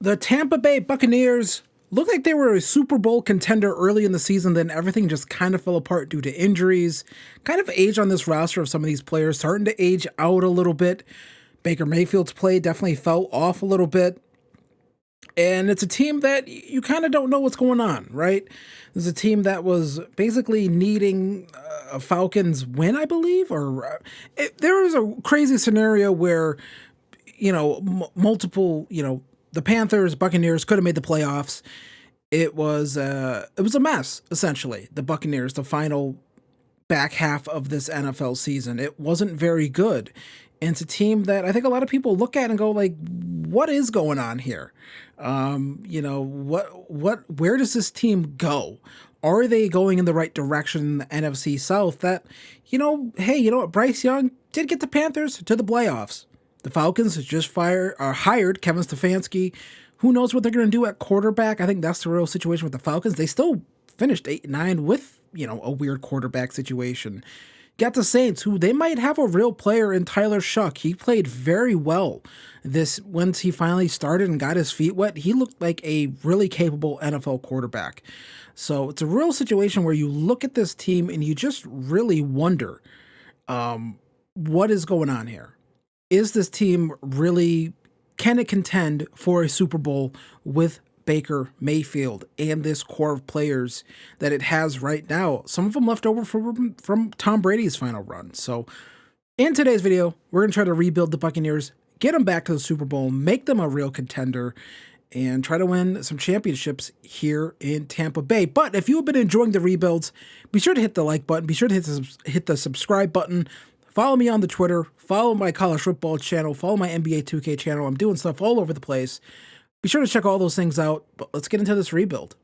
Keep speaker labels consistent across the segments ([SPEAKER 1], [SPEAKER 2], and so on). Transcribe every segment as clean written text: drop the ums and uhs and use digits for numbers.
[SPEAKER 1] The Tampa Bay Buccaneers looked like they were a Super Bowl contender early in the season, then everything just kind of fell apart due to injuries. Kind of age on this roster of some of these players, starting to age out a little bit. Baker Mayfield's play definitely fell off a little bit. And it's a team that you kind of don't know what's going on, right? There's a team that was basically needing a Falcons win, I believe, or there was a crazy scenario where, multiple, the Panthers, Buccaneers could have made the playoffs. It was a mess, essentially. The Buccaneers, the final back half of this NFL season, it wasn't very good. And it's a team that I think a lot of people look at and go like, what is going on here? Where does this team go? Are they going in the right direction in the NFC South? That, Bryce Young did get the Panthers to the playoffs. The Falcons just hired Kevin Stefanski. Who knows what they're going to do at quarterback? I think that's the real situation with the Falcons. They still finished 8-9 with, a weird quarterback situation. Got the Saints, who they might have a real player in Tyler Shuck. He played very well once he finally started and got his feet wet. He looked like a really capable NFL quarterback. So it's a real situation where you look at this team and you just really wonder, what is going on here? Is this team can it contend for a Super Bowl with Baker Mayfield and this core of players that it has right now? Some of them left over from Tom Brady's final run. So in today's video, we're going to try to rebuild the Buccaneers, get them back to the Super Bowl, make them a real contender, and try to win some championships here in Tampa Bay. But if you have been enjoying the rebuilds, be sure to hit the like button, be sure to hit the subscribe button. Follow me on the Twitter, follow my college football channel, follow my NBA 2K channel. I'm doing stuff all over the place. Be sure to check all those things out, but let's get into this rebuild.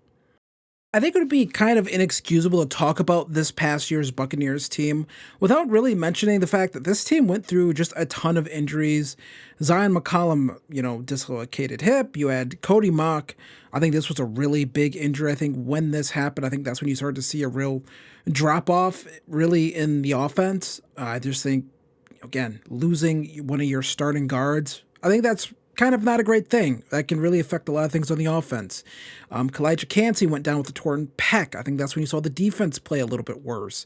[SPEAKER 1] I think it would be kind of inexcusable to talk about this past year's Buccaneers team without really mentioning the fact that this team went through just a ton of injuries. Zion McCollum, dislocated hip. You had Cody Mock. I think this was a really big injury. I think when this happened, I think that's when you started to see a real drop-off really in the offense. I just think, again, losing one of your starting guards, I think that's kind of not a great thing. That can really affect a lot of things on the offense. Kalijah Cansey went down with a torn pec. I think that's when you saw the defense play a little bit worse.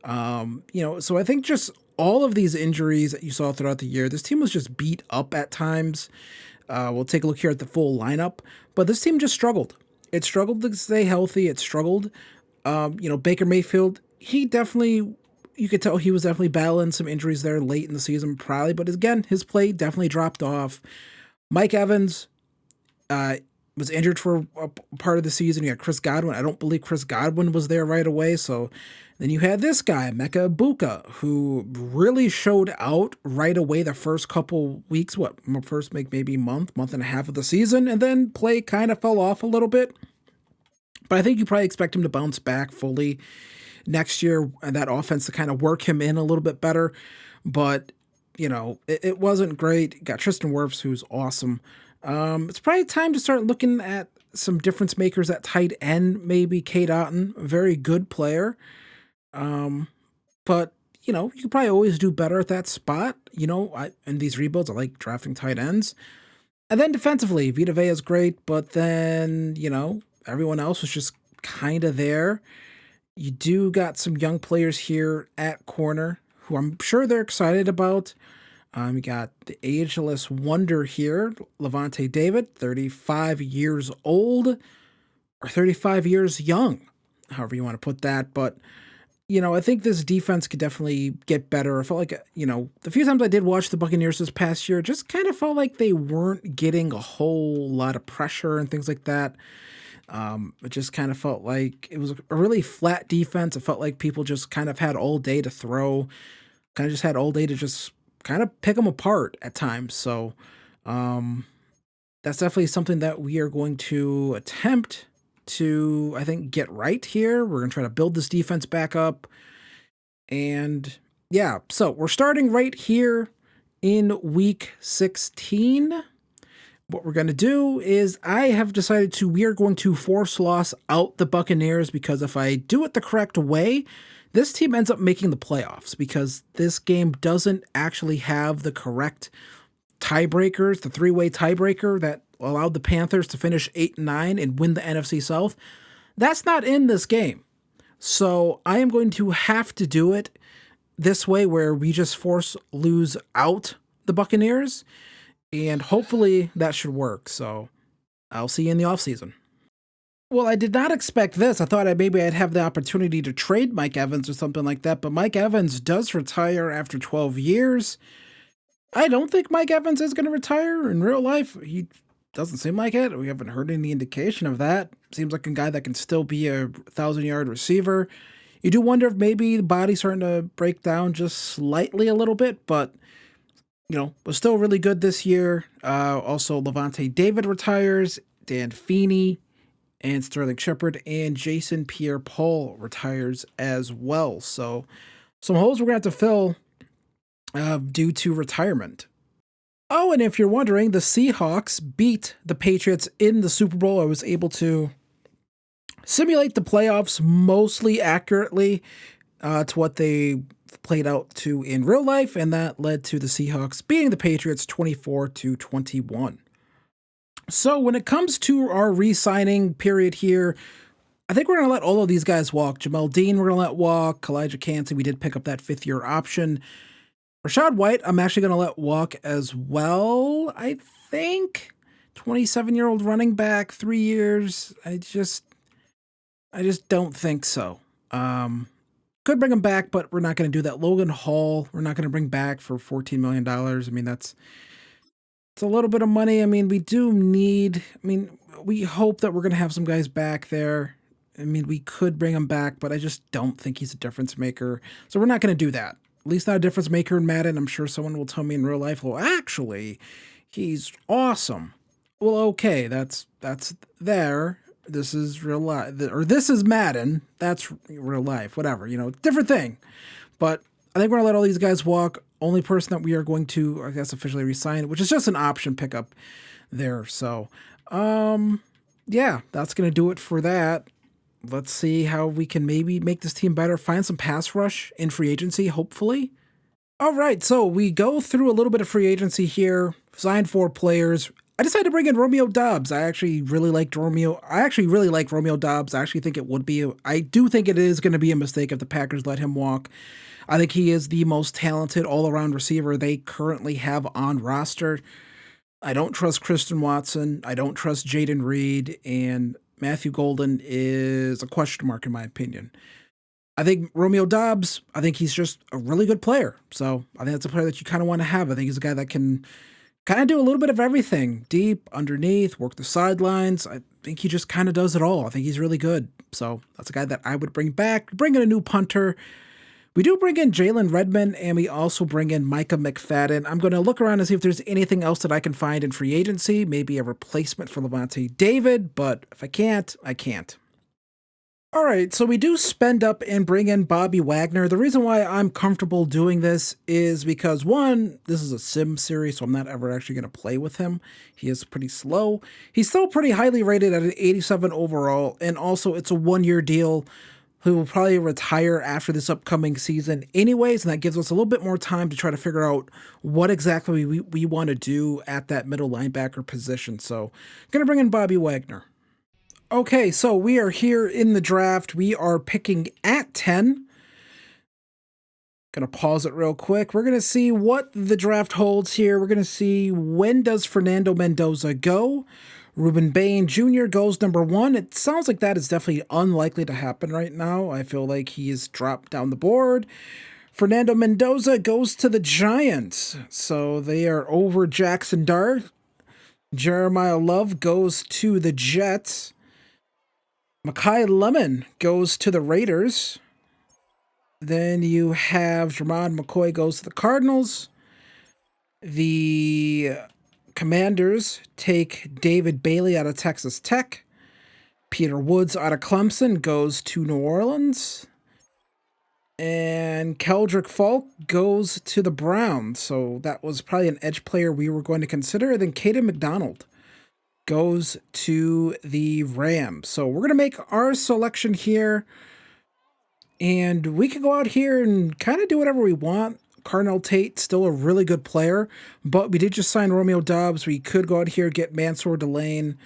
[SPEAKER 1] So I think just all of these injuries that you saw throughout the year, this team was just beat up at times. We'll take a look here at the full lineup, but this team just struggled. It struggled to stay healthy. It struggled. Baker Mayfield, you could tell he was definitely battling some injuries there late in the season, probably, but again, his play definitely dropped off. Mike Evans was injured for a part of the season. You had Chris Godwin. I don't believe Chris Godwin was there right away. So then you had this guy, Mecca Ibuka, who really showed out right away the first couple weeks, maybe month and a half of the season, and then play kind of fell off a little bit. But I think you probably expect him to bounce back fully next year and that offense to kind of work him in a little bit better. But it wasn't great. Got Tristan Wirfs, who's awesome. It's probably time to start looking at some difference makers at tight end. Maybe Cade Otton, a very good player. But you could probably always do better at that spot. In these rebuilds, I like drafting tight ends. And then defensively, Vita Vea is great, but then, everyone else was just kind of there. You do got some young players here at corner who I'm sure they're excited about. You got the ageless wonder here, Levante David, 35 years old, or 35 years young, however you want to put that. But, I think this defense could definitely get better. I felt like, the few times I did watch the Buccaneers this past year, just kind of felt like they weren't getting a whole lot of pressure and things like that. It just kind of felt like it was a really flat defense. It felt like people just kind of had all day to throw, kind of just had all day to just kind of pick them apart at times. So that's definitely something that we are going to attempt to, I think, get right here. We're going to try to build this defense back up. And yeah, so we're starting right here in week 16. What we're going to do is we are going to force loss out the Buccaneers, because if I do it the correct way, this team ends up making the playoffs, because this game doesn't actually have the correct tiebreakers, the three-way tiebreaker that allowed the Panthers to finish 8-9 and win the NFC South. That's not in this game. So I am going to have to do it this way where we just force lose out the Buccaneers, and hopefully that should work. So I'll see you in the offseason. Well, I did not expect this. I thought maybe I'd have the opportunity to trade Mike Evans or something like that, but Mike Evans does retire after 12 years. I don't think Mike Evans is going to retire in real life. He doesn't seem like it. We haven't heard any indication of that. Seems like a guy that can still be a 1,000-yard receiver. You do wonder if maybe the body's starting to break down just slightly a little bit, but was still really good this year. Also, Levante David retires, Dan Feeney, and Sterling Shepard, and Jason Pierre-Paul retires as well. So some holes we're going to have to fill due to retirement. Oh, and if you're wondering, the Seahawks beat the Patriots in the Super Bowl. I was able to simulate the playoffs mostly accurately to what they played out to in real life, and that led to the Seahawks beating the Patriots 24-21. So when it comes to our re-signing period here, I think we're going to let all of these guys walk. Jamel Dean, we're going to let walk. Kalijah Cansey, we did pick up that 5th-year option. Rachaad White, I'm actually going to let walk as well, I think. 27-year-old running back, 3 years. I just don't think so. Could bring him back, but we're not going to do that. Logan Hall, we're not going to bring back for $14 million. I mean, it's a little bit of money. I mean, we do need, we hope that we're going to have some guys back there. I mean, we could bring him back, but I just don't think he's a difference maker. So we're not going to do that. At least not a difference maker in Madden. I'm sure someone will tell me in real life, well, actually, he's awesome. Well, okay, that's there. This is real life, or this is Madden. That's real life, whatever, different thing. But I think we're going to let all these guys walk. Only person that we are going to, I guess, officially resign, which is just an option pickup there. So, yeah, that's going to do it for that. Let's see how we can maybe make this team better, find some pass rush in free agency, hopefully. All right, so we go through a little bit of free agency here, signed 4 players. I decided to bring in Romeo Doubs. I actually really like Romeo Doubs. I actually think I do think it is going to be a mistake if the Packers let him walk. I think he is the most talented all-around receiver they currently have on roster. I don't trust Christian Watson. I don't trust Jaden Reed, and Matthew Golden is a question mark in my opinion. I think Romeo Doubs, I think he's just a really good player. So I think that's a player that you kind of want to have. I think he's a guy that can kind of do a little bit of everything. Deep, underneath, work the sidelines. I think he just kind of does it all. I think he's really good. So that's a guy that I would bring back. Bring in a new punter. We do bring in Jalen Redmond, and we also bring in Micah McFadden. I'm going to look around and see if there's anything else that I can find in free agency, maybe a replacement for Levante David, but if I can't, I can't. All right, so we do spend up and bring in Bobby Wagner. The reason why I'm comfortable doing this is because, one, this is a sim series, so I'm not ever actually going to play with him. He is pretty slow. He's still pretty highly rated at an 87 overall, and also it's a 1-year deal. Who will probably retire after this upcoming season anyways, and that gives us a little bit more time to try to figure out what exactly we want to do at that middle linebacker position. So, going to bring in Bobby Wagner. Okay, so we are here in the draft. We are picking at 10. Going to pause it real quick. We're going to see what the draft holds here. We're going to see when does Fernando Mendoza go. Ruben Bain Jr. goes number 1. It sounds like that is definitely unlikely to happen right now. I feel like he's dropped down the board. Fernando Mendoza goes to the Giants. So they are over Jackson Dart. Jeremiah Love goes to the Jets. Mekhi Lemon goes to the Raiders. Then you have Jermon McCoy goes to the Cardinals. The Commanders take David Bailey out of Texas Tech. Peter Woods out of Clemson goes to New Orleans. And Keldrick Falk goes to the Browns. So that was probably an edge player we were going to consider. Then Caden McDonald goes to the Rams. So we're going to make our selection here. And we can go out here and kind of do whatever we want. Carnell Tate, still a really good player, but we did just sign Romeo Dobbs. We could go out here, get Mansour Delane.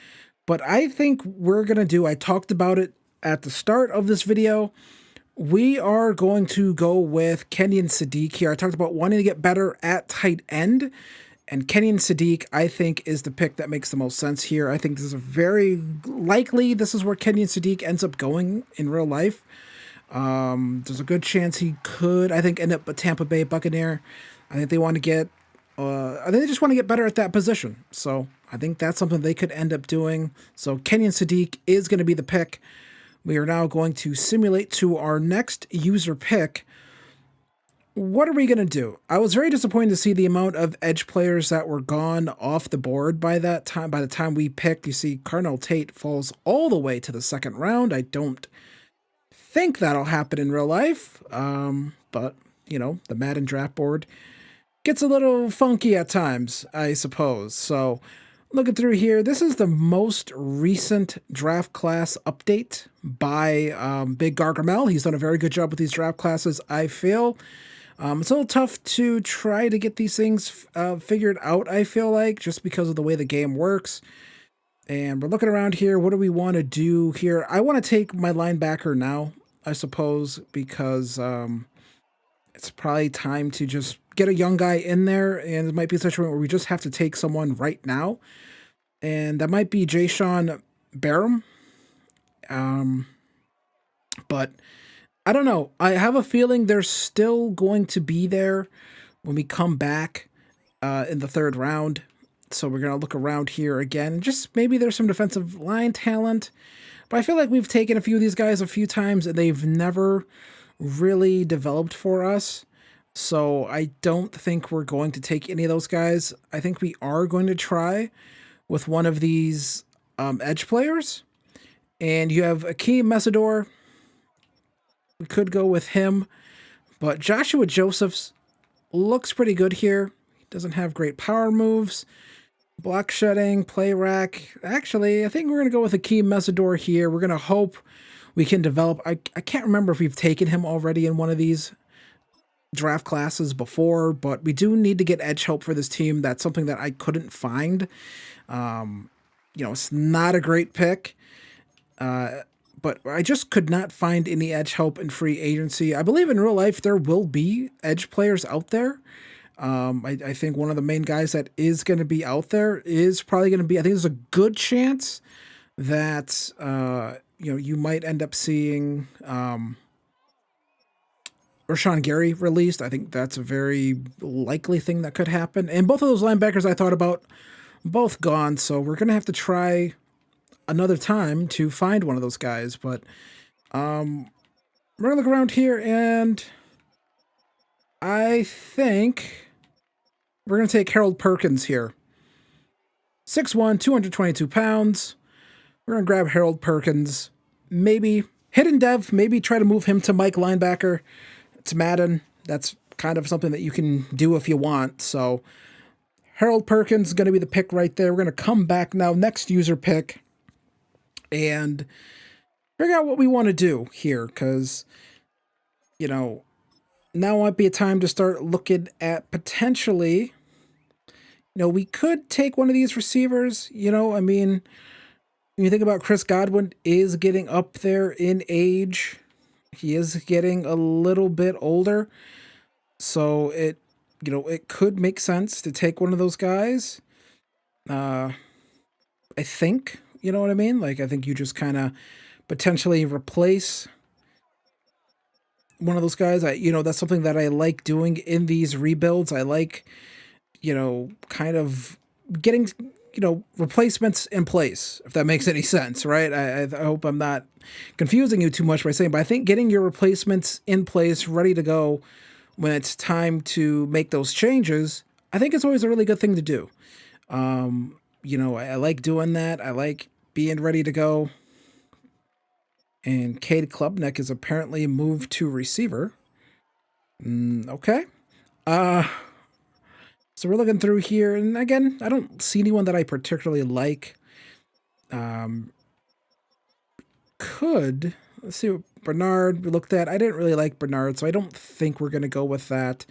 [SPEAKER 1] But I think we're going to do, I talked about it at the start of this video. We are going to go with Kenyon Sadiq here. I talked about wanting to get better at tight end. And Kenyon Sadiq, I think, is the pick that makes the most sense here. I think this is a very likely this is where Kenyon Sadiq ends up going in real life. There's a good chance he could, I think, end up a Tampa Bay Buccaneer. I think they want to get, I think they just want to get better at that position. So I think that's something they could end up doing. So Kenyon Sadiq is going to be the pick. We are now going to simulate to our next user pick. What are we going to do? I was very disappointed to see the amount of edge players that were gone off the board by that time. By the time we picked, you see Carnell Tate falls all the way to the second round. I don't think that'll happen in real life. But, you know, the Madden draft board gets a little funky at times, I suppose. So looking through here, this is the most recent draft class update by Big Gargamel. He's done a very good job with these draft classes, I feel. It's a little tough to try to get these things figured out, I feel like, just because of the way the game works. And we're looking around here. What do we want to do here? I want to take my linebacker now, I suppose, because it's probably time to just get a young guy in there. And it might be a situation where we just have to take someone right now. And that might be Jayshon Barham. But I don't know. I have a feeling they're still going to be there when we come back in the third round. So we're going to look around here again. Just maybe there's some defensive line talent. But I feel like we've taken a few of these guys a few times and they've never really developed for us. So I don't think we're going to take any of those guys. I think we are going to try with one of these edge players. And you have Akeem Mesidor. We could go with him, but Joshua Josephs looks pretty good here. He doesn't have great power moves, block shedding, play rack. Actually, I think we're going to go with Akeem Mesidor here. We're going to hope we can develop. I can't remember if we've taken him already in one of these draft classes before, but we do need to get edge help for this team. That's something that I couldn't find. You know, it's not a great pick. But I just could not find any edge help in free agency. I believe in real life there will be edge players out there. I think one of the main guys that is going to be out there is probably going to be, I think there's a good chance that, you know, you might end up seeing Rashawn Gary released. I think that's a very likely thing that could happen. And both of those linebackers I thought about, both gone. So we're going to have to try another time to find one of those guys, but we're gonna look around here and I think we're gonna take Harold Perkins here. 6'1", 222 pounds. We're gonna grab Harold Perkins. Maybe hidden dev, maybe try to move him to Mike linebacker. It's Madden. That's kind of something that you can do if you want. So Harold Perkins is gonna be the pick right there. We're gonna come back now, next user pick, and figure out what we want to do here, because, you know, now might be a time to start looking at potentially, you know, we could take one of these receivers. You know, I mean, when you think about Chris Godwin is getting up there in age, he is getting a little bit older, so it, you know, it could make sense to take one of those guys. I think, you know what I mean? Like, I think you just kind of potentially replace one of those guys. You know, that's something that I like doing in these rebuilds. I like, you know, kind of getting, you know, replacements in place, if that makes any sense, right? I hope I'm not confusing you too much by saying, but I think getting your replacements in place, ready to go when it's time to make those changes, I think it's always a really good thing to do. You know, I like doing that. I like being ready to go. And Cade Klubnik is apparently moved to receiver. Okay. So we're looking through here, and again, I don't see anyone that I particularly like. Let's see what Bernard we looked at. I didn't really like Bernard, so I don't think we're going to go with that.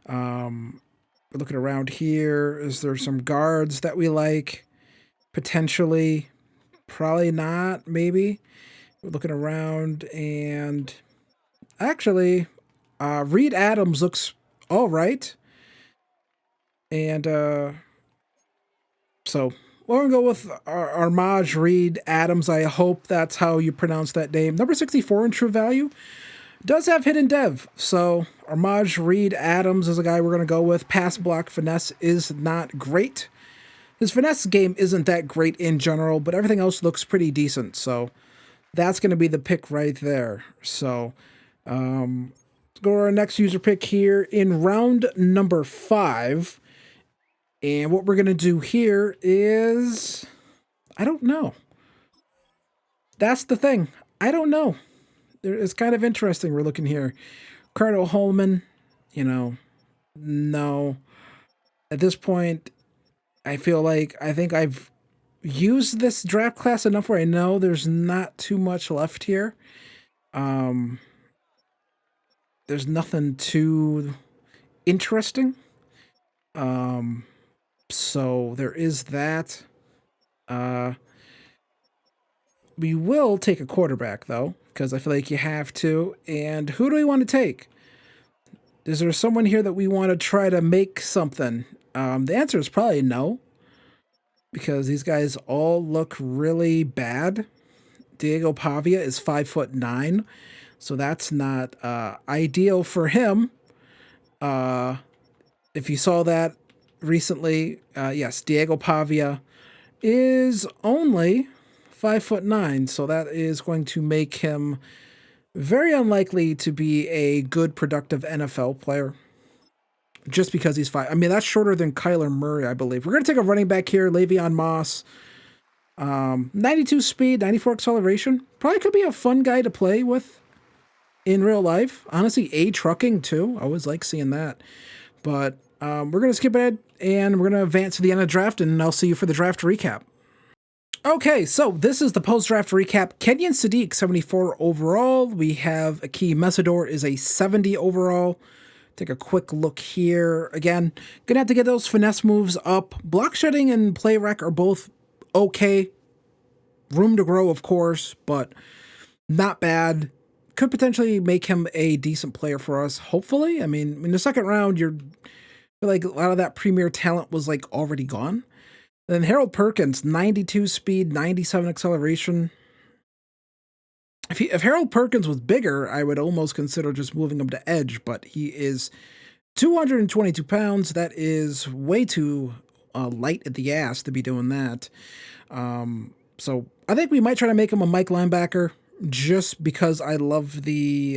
[SPEAKER 1] We're looking around here. Is there some guards that we like? Potentially. Probably not, maybe. We're looking around, and actually, Reed Adams looks all right. And so we're going to go with Armaj Reed Adams. I hope that's how you pronounce that name. Number 64 in True Value. Does have hidden dev. So Armaj Reed Adams is a guy we're going to go with. Pass block finesse is not great. His finesse game isn't that great in general, but everything else looks pretty decent. So that's going to be the pick right there. So let's go to our next user pick here in round number 5. And what we're going to do here is, I don't know. That's the thing. I don't know. It's kind of interesting. We're looking here. Cardinal Holman, no. At this point, I think I've used this draft class enough where I know there's not too much left here. There's nothing too interesting. So there is that. We will take a quarterback, though, because I feel like you have to. And who do we want to take? Is there someone here that we want to try to make something? The answer is probably no, because these guys all look really bad. Diego Pavia is 5'9", so that's not ideal for him. If you saw that recently, yes, Diego Pavia is only 5'9", so that is going to make him very unlikely to be a good, productive NFL player. Just because he's 5. I mean, that's shorter than Kyler Murray, I believe. We're going to take a running back here, Le'Veon Moss. 92 speed, 94 acceleration. Probably could be a fun guy to play with in real life. Honestly, trucking too. I always like seeing that. But we're going to skip ahead, and we're going to advance to the end of the draft, and I'll see you for the draft recap. Okay, so this is the post-draft recap. Kenyon Sadiq, 74 overall. We have Akeem Mesidor is a 70 overall. Take a quick look here. Again, gonna have to get those finesse moves up. Block shedding and play rec are both okay. Room to grow, of course, but not bad. Could potentially make him a decent player for us, hopefully. I mean, in the second round, I feel like a lot of that premier talent was like already gone. Then Harold Perkins, 92 speed, 97 acceleration. If Harold Perkins was bigger, I would almost consider just moving him to edge, but he is 222 pounds. That is way too light at the ass to be doing that. So I think we might try to make him a Mike linebacker just because I love the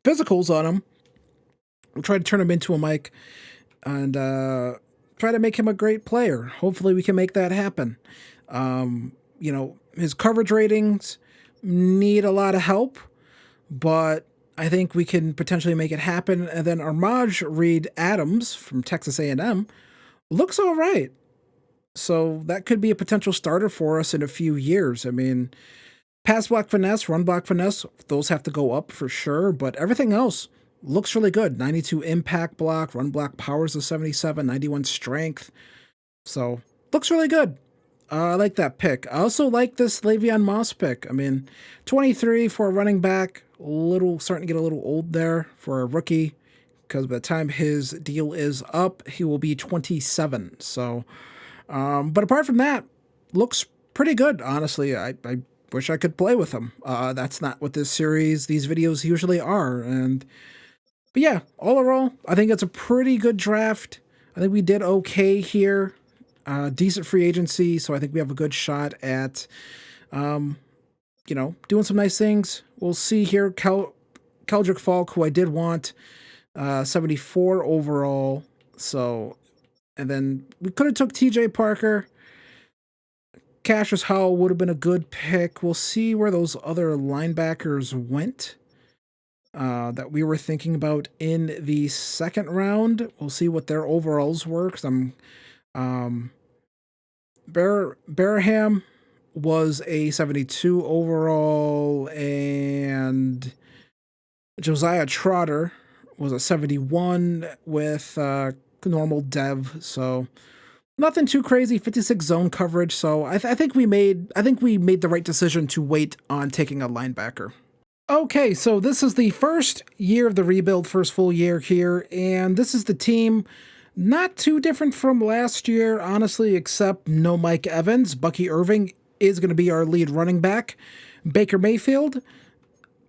[SPEAKER 1] physicals on him. We'll try to turn him into a Mike and try to make him a great player. Hopefully we can make that happen. His coverage ratings need a lot of help, but I think we can potentially make it happen. And then Armaj Reed Adams from Texas A&M looks all right. So that could be a potential starter for us in a few years. I mean, pass block finesse, run block finesse, those have to go up for sure, but everything else looks really good. 92 impact block, run block powers of 77, 91 strength. So looks really good. I like that pick. I also like this Le'Veon Moss pick. I mean, 23 for a running back, starting to get a little old there for a rookie, because by the time his deal is up, he will be 27. So, but apart from that, looks pretty good. Honestly, I wish I could play with him. That's not what these videos usually are. But yeah, all in all, I think it's a pretty good draft. I think we did okay here. Decent free agency, so I think we have a good shot at, doing some nice things. We'll see here. Keldrick Falk, who I did want, 74 overall. So, and then we could have took TJ Parker. Cassius Howell would have been a good pick. We'll see where those other linebackers went that we were thinking about in the second round. We'll see what their overalls were, because Barham was a 72 overall, and Josiah Trotter was a 71 with normal dev. So nothing too crazy. 56 zone coverage. So I think we made the right decision to wait on taking a linebacker. Okay, so this is the first year of the rebuild, first full year here, and this is the team. Not too different from last year, honestly, except no Mike Evans. Bucky Irving is going to be our lead running back. Baker Mayfield,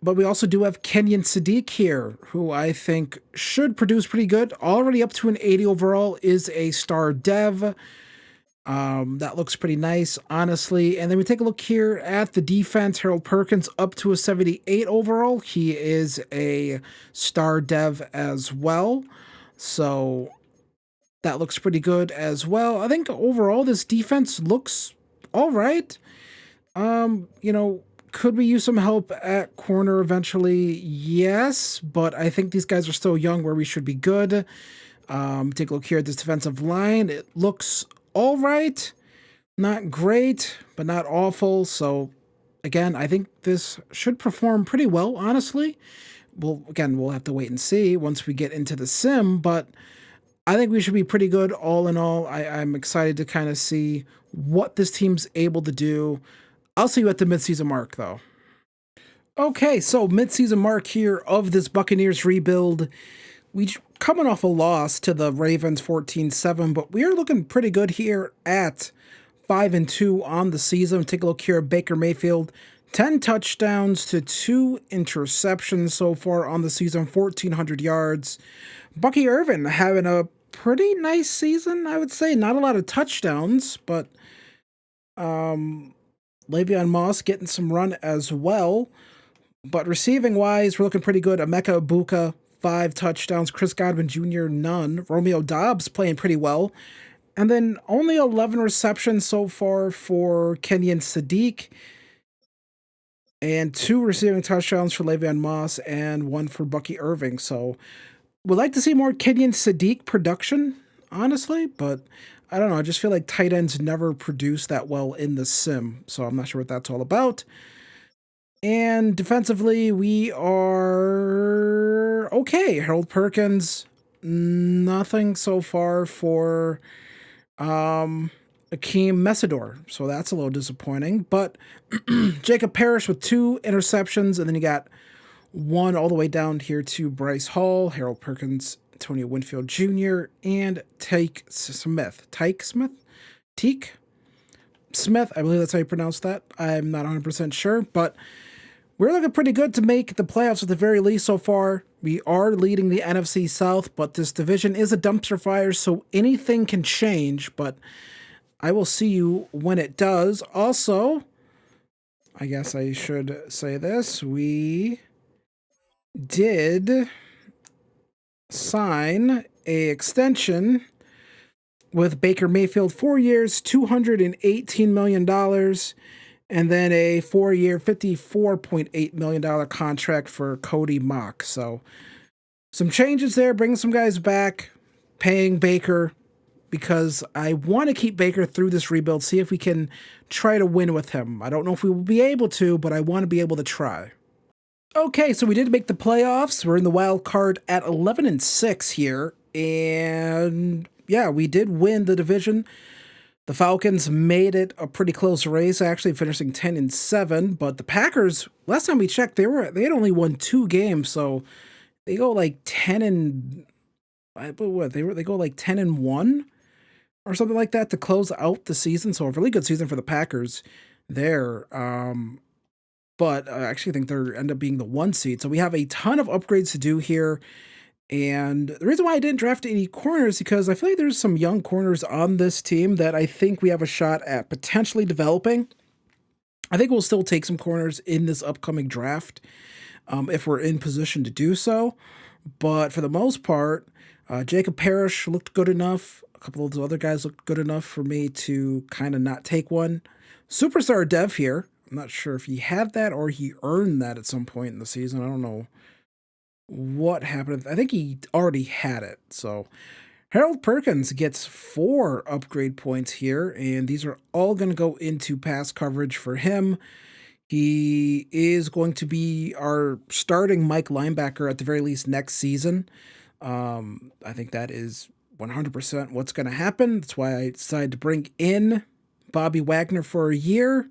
[SPEAKER 1] but we also do have Kenyon Sadiq here, who I think should produce pretty good. Already up to an 80 overall, is a star dev. That looks pretty nice, honestly. And then we take a look here at the defense. Harold Perkins up to a 78 overall. He is a star dev as well. So that looks pretty good as well. I think overall this defense looks all right. Could we use some help at corner eventually? Yes, but I think these guys are still young where we should be good. Take a look here at this defensive line. It looks all right. Not great, but not awful. So, again, I think this should perform pretty well, honestly. Well, again, we'll have to wait and see once we get into the sim, but I think we should be pretty good all in all. I'm excited to kind of see what this team's able to do. I'll see you at the midseason mark, though. Okay, so midseason mark here of this Buccaneers rebuild. We coming off a loss to the Ravens 14-7, but we are looking pretty good here at 5-2 on the season. Take a look here at Baker Mayfield. 10 touchdowns to 2 interceptions so far on the season, 1,400 yards. Bucky Irvin having a pretty nice season, I would say. Not a lot of touchdowns, but Le'Veon Moss getting some run as well. But receiving-wise, we're looking pretty good. Emeka Ibuka, 5 touchdowns. Chris Godwin Jr., none. Romeo Doubs playing pretty well. And then only 11 receptions so far for Kenyon Sadiq. And 2 receiving touchdowns for Le'Veon Moss and 1 for Bucky Irving. So would like to see more Kenyon Sadiq production, honestly. But I don't know. I just feel like tight ends never produce that well in the sim. So I'm not sure what that's all about. And defensively, we are okay. Harold Perkins, nothing so far for Akeem Messidor. So that's a little disappointing. But Jacob Parrish with 2 interceptions. And then you got 1 all the way down here to Bryce Hall, Harold Perkins, Antonio Winfield Jr., and Teak Smith, I believe that's how you pronounce that. I'm not 100% sure, but we're looking pretty good to make the playoffs at the very least so far. We are leading the NFC South, but this division is a dumpster fire, so anything can change, but I will see you when it does. Also, I guess I should say this. We did sign a extension with Baker Mayfield, 4 years, $218 million, and then a 4-year, $54.8 million contract for Cody Mock. So some changes there, bringing some guys back, paying Baker, because I want to keep Baker through this rebuild, see if we can try to win with him. I don't know if we will be able to, but I want to be able to try. Okay, so we did make the playoffs. We're in the wild card at 11-6 here, and yeah, we did win the division. The Falcons made it a pretty close race, actually finishing 10-7. But the Packers, last time we checked, they had only won 2 games, so they go like 10 what they go like 10-1 or something like that to close out the season. So a really good season for the Packers there. But I actually think they end up being the 1 seed. So we have a ton of upgrades to do here. And the reason why I didn't draft any corners is because I feel like there's some young corners on this team that I think we have a shot at potentially developing. I think we'll still take some corners in this upcoming draft if we're in position to do so. But for the most part, Jacob Parrish looked good enough. A couple of those other guys looked good enough for me to kind of not take one. Superstar Dev here. I'm not sure if he had that or he earned that at some point in the season. I don't know what happened. I think he already had it. So Harold Perkins gets 4 upgrade points here, and these are all going to go into pass coverage for him. He is going to be our starting Mike linebacker at the very least next season. I think that is 100% what's going to happen. That's why I decided to bring in Bobby Wagner for a year,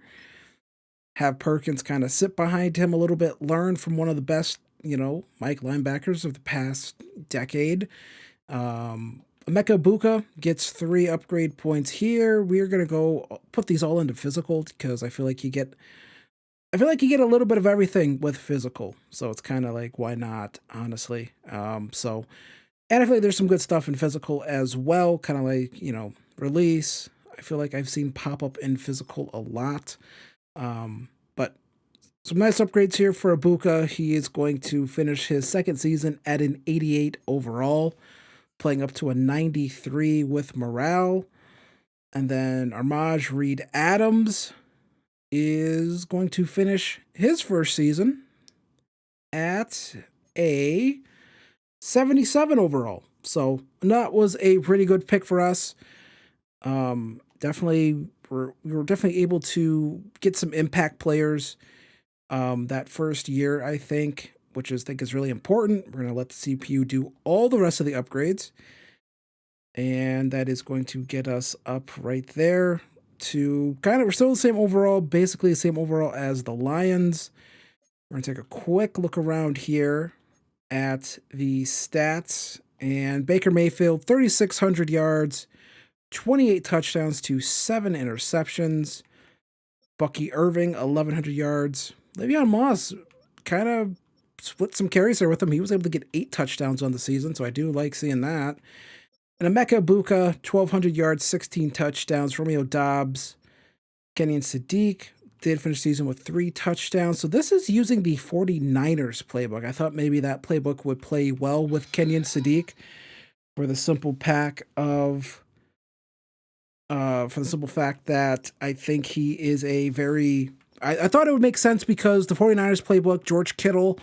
[SPEAKER 1] have Perkins kind of sit behind him a little bit, learn from one of the best, Mike linebackers of the past decade. Emeka Buka gets 3 upgrade points here. We're going to go put these all into physical because I feel like you get a little bit of everything with physical. So it's kind of like, why not, honestly? And I feel like there's some good stuff in physical as well, kind of like, release. I feel like I've seen pop up in physical a lot. But some nice upgrades here for Ibuka. He is going to finish his second season at an 88 overall, playing up to a 93 with morale. And then Armaj Reed Adams is going to finish his first season at a 77 overall. So that was a pretty good pick for us. Definitely, we were definitely able to get some impact players that first year, I think, which I think is really important. We're going to let the CPU do all the rest of the upgrades. And that is going to get us up right there to we're still the same overall, basically the same overall as the Lions. We're going to take a quick look around here at the stats, and Baker Mayfield, 3,600 yards, 28 touchdowns to 7 interceptions. Bucky Irving, 1,100 yards. Le'Veon Moss kind of split some carries there with him. He was able to get 8 touchdowns on the season, so I do like seeing that. And Emeka Ibuka, 1,200 yards, 16 touchdowns. Romeo Doubs, Kenyon Sadiq did finish the season with 3 touchdowns. So this is using the 49ers playbook. I thought maybe that playbook would play well with Kenyon Sadiq for the simple fact that I think he is a very... I thought it would make sense because the 49ers playbook, George Kittle,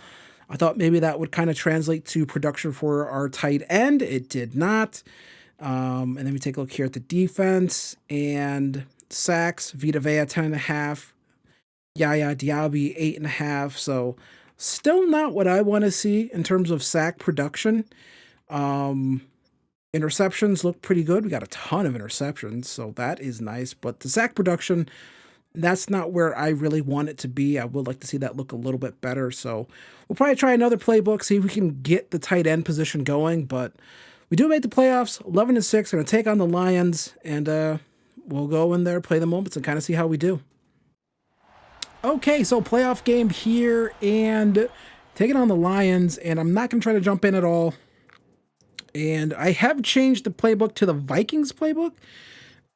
[SPEAKER 1] I thought maybe that would kind of translate to production for our tight end. It did not. And then we take a look here at the defense and sacks. Vita Vea, 10.5. Yaya Diaby, 8.5. So still not what I want to see in terms of sack production. Interceptions look pretty good. We got a ton of interceptions, so that is nice. But the sack production, that's not where I really want it to be. I would like to see that look a little bit better. So we'll probably try another playbook, see if we can get the tight end position going. But we do make the playoffs, 11-6. Going to take on the Lions, and we'll go in there, play the moments, and kind of see how we do. Okay, so playoff game here, and taking on the Lions, and I'm not going to try to jump in at all. And I have changed the playbook to the Vikings playbook.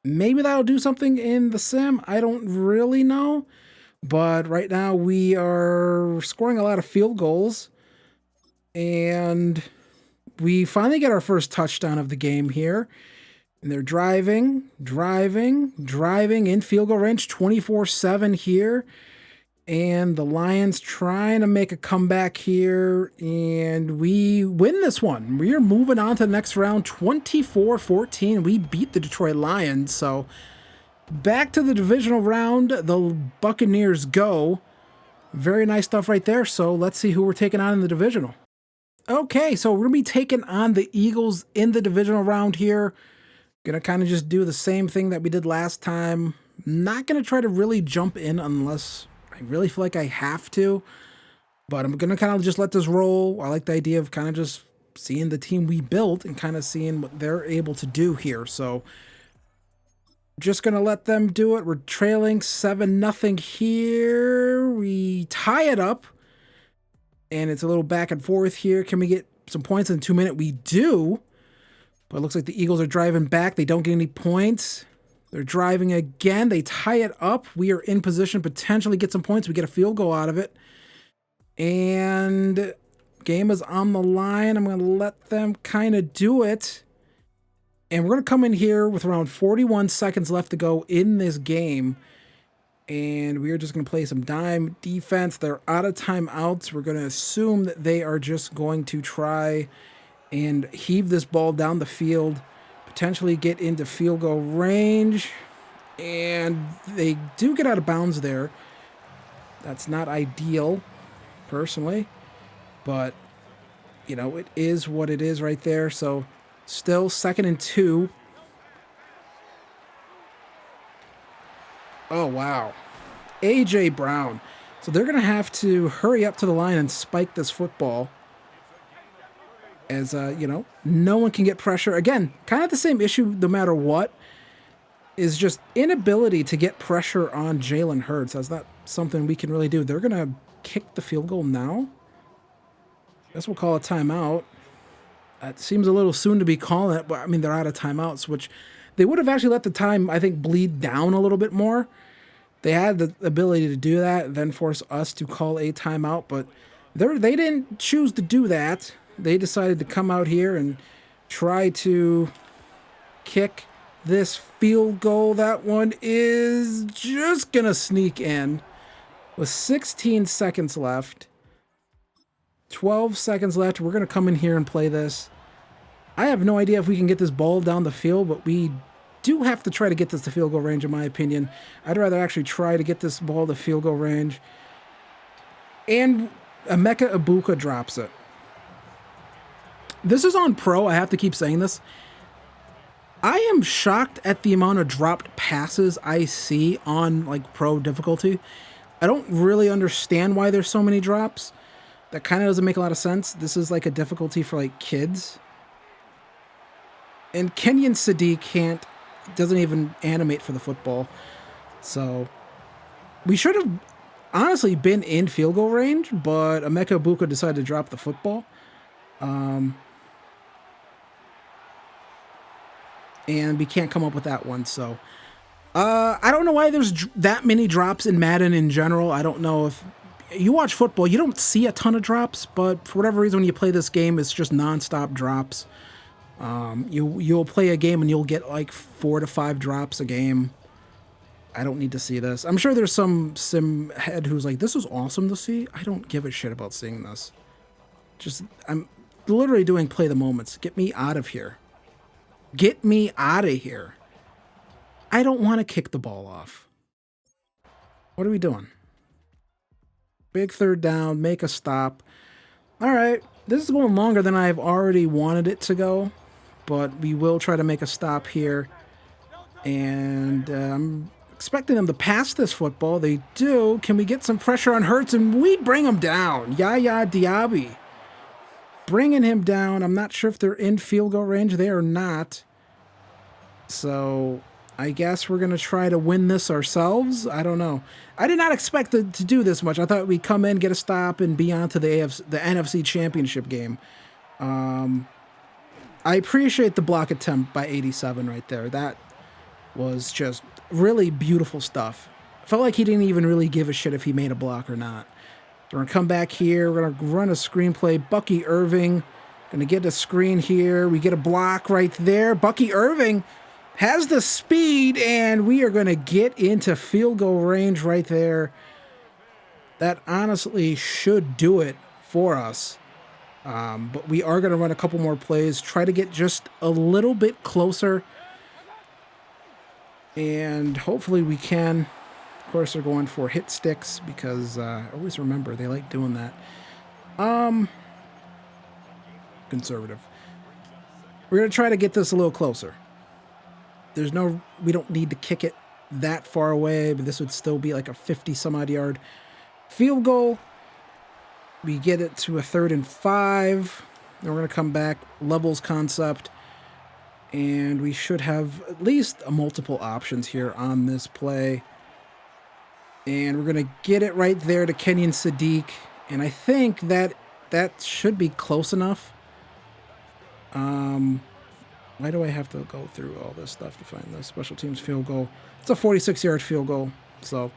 [SPEAKER 1] Maybe that'll do something in the sim. I don't really know. But right now we are scoring a lot of field goals. And we finally get our first touchdown of the game here. And they're driving in field goal range, 24-7 here. And the Lions trying to make a comeback here, and we win this one. We're moving on to the next round, 24-14. We beat the Detroit Lions, so back to the divisional round. The Buccaneers go. Very nice stuff right there, so let's see who we're taking on in the divisional. Okay, so we're going to be taking on the Eagles in the divisional round here. Going to kind of just do the same thing that we did last time. Not going to try to really jump in unless I really feel like I have to, but I'm going to kind of just let this roll. I like the idea of kind of just seeing the team we built and kind of seeing what they're able to do here. So just going to let them do it. We're trailing 7-0 here. We tie it up, and it's a little back and forth here. Can we get some points in 2 minutes? We do, but it looks like the Eagles are driving back. They don't get any points. They're driving again. They tie it up. We are in position, potentially get some points. We get a field goal out of it. And game is on the line. I'm going to let them kind of do it. And we're going to come in here with around 41 seconds left to go in this game. And we are just going to play some dime defense. They're out of timeouts. We're going to assume that they are just going to try and heave this ball down the field, potentially get into field goal range, and they do get out of bounds there. That's not ideal, personally, but, it is what it is right there. So still 2nd and 2. Oh, wow. A.J. Brown. So they're going to have to hurry up to the line and spike this football. As, no one can get pressure. Again, kind of the same issue no matter what, is just inability to get pressure on Jalen Hurts. That's not something we can really do. They're going to kick the field goal now. I guess we'll call a timeout. It seems a little soon to be calling it, but, I mean, they're out of timeouts, which they would have actually let the time, I think, bleed down a little bit more. They had the ability to do that and then force us to call a timeout, but they didn't choose to do that. They decided to come out here and try to kick this field goal. That one is just going to sneak in with 16 seconds left. 12 seconds left. We're going to come in here and play this. I have no idea if we can get this ball down the field, but we do have to try to get this to field goal range, in my opinion. I'd rather actually try to get this ball to field goal range. And Emeka Ibuka drops it. This is on pro. I have to keep saying this. I am shocked at the amount of dropped passes I see on like pro difficulty. I don't really understand why there's so many drops. That kind of doesn't make a lot of sense. This is like a difficulty for like kids. And Kenyon Sadiq doesn't even animate for the football. So we should have honestly been in field goal range, but Emeka Ibuka decided to drop the football. And we can't come up with that one. So I don't know why there's that many drops in Madden in general. I don't know if you watch football, you don't see a ton of drops, but for whatever reason, when you play this game, it's just nonstop drops. You'll play a game and you'll get like 4 to 5 drops a game. I don't need to see this. I'm sure there's some sim head who's like, this is awesome to see. I don't give a shit about seeing this. I'm literally doing play the moments. Get me out of here. Get me out of here. I don't want to kick the ball off. What are we doing? Big 3rd down, make a stop. All right, this is going longer than I've already wanted it to go, but we will try to make a stop here. And I'm expecting them to pass this football. They do. Can we get some pressure on Hurts? And we bring him down. Yaya Diaby. Bringing him down. I'm not sure if they're in field goal range. They are not. So I guess we're going to try to win this ourselves. I don't know. I did not expect to do this much. I thought we'd come in, get a stop, and be on to the NFC Championship game. I appreciate the block attempt by 87 right there. That was just really beautiful stuff. Felt like he didn't even really give a shit if he made a block or not. We're going to come back here. We're going to run a screenplay. Bucky Irving. Going to get a screen here. We get a block right there. Bucky Irving has the speed, and we are going to get into field goal range right there. That honestly should do it for us. But we are going to run a couple more plays, try to get just a little bit closer, and hopefully we can. Of course, they're going for hit sticks because I always remember they like doing that. Conservative. We're going to try to get this a little closer. We don't need to kick it that far away, but this would still be like a 50-some-odd yard field goal. We get it to a 3rd and 5. Then we're going to come back, levels concept, and we should have at least multiple options here on this play. And we're going to get it right there to Kenyon Sadiq, and I think that should be close enough. Why do I have to go through all this stuff to find the special teams field goal? It's a 46-yard field goal, so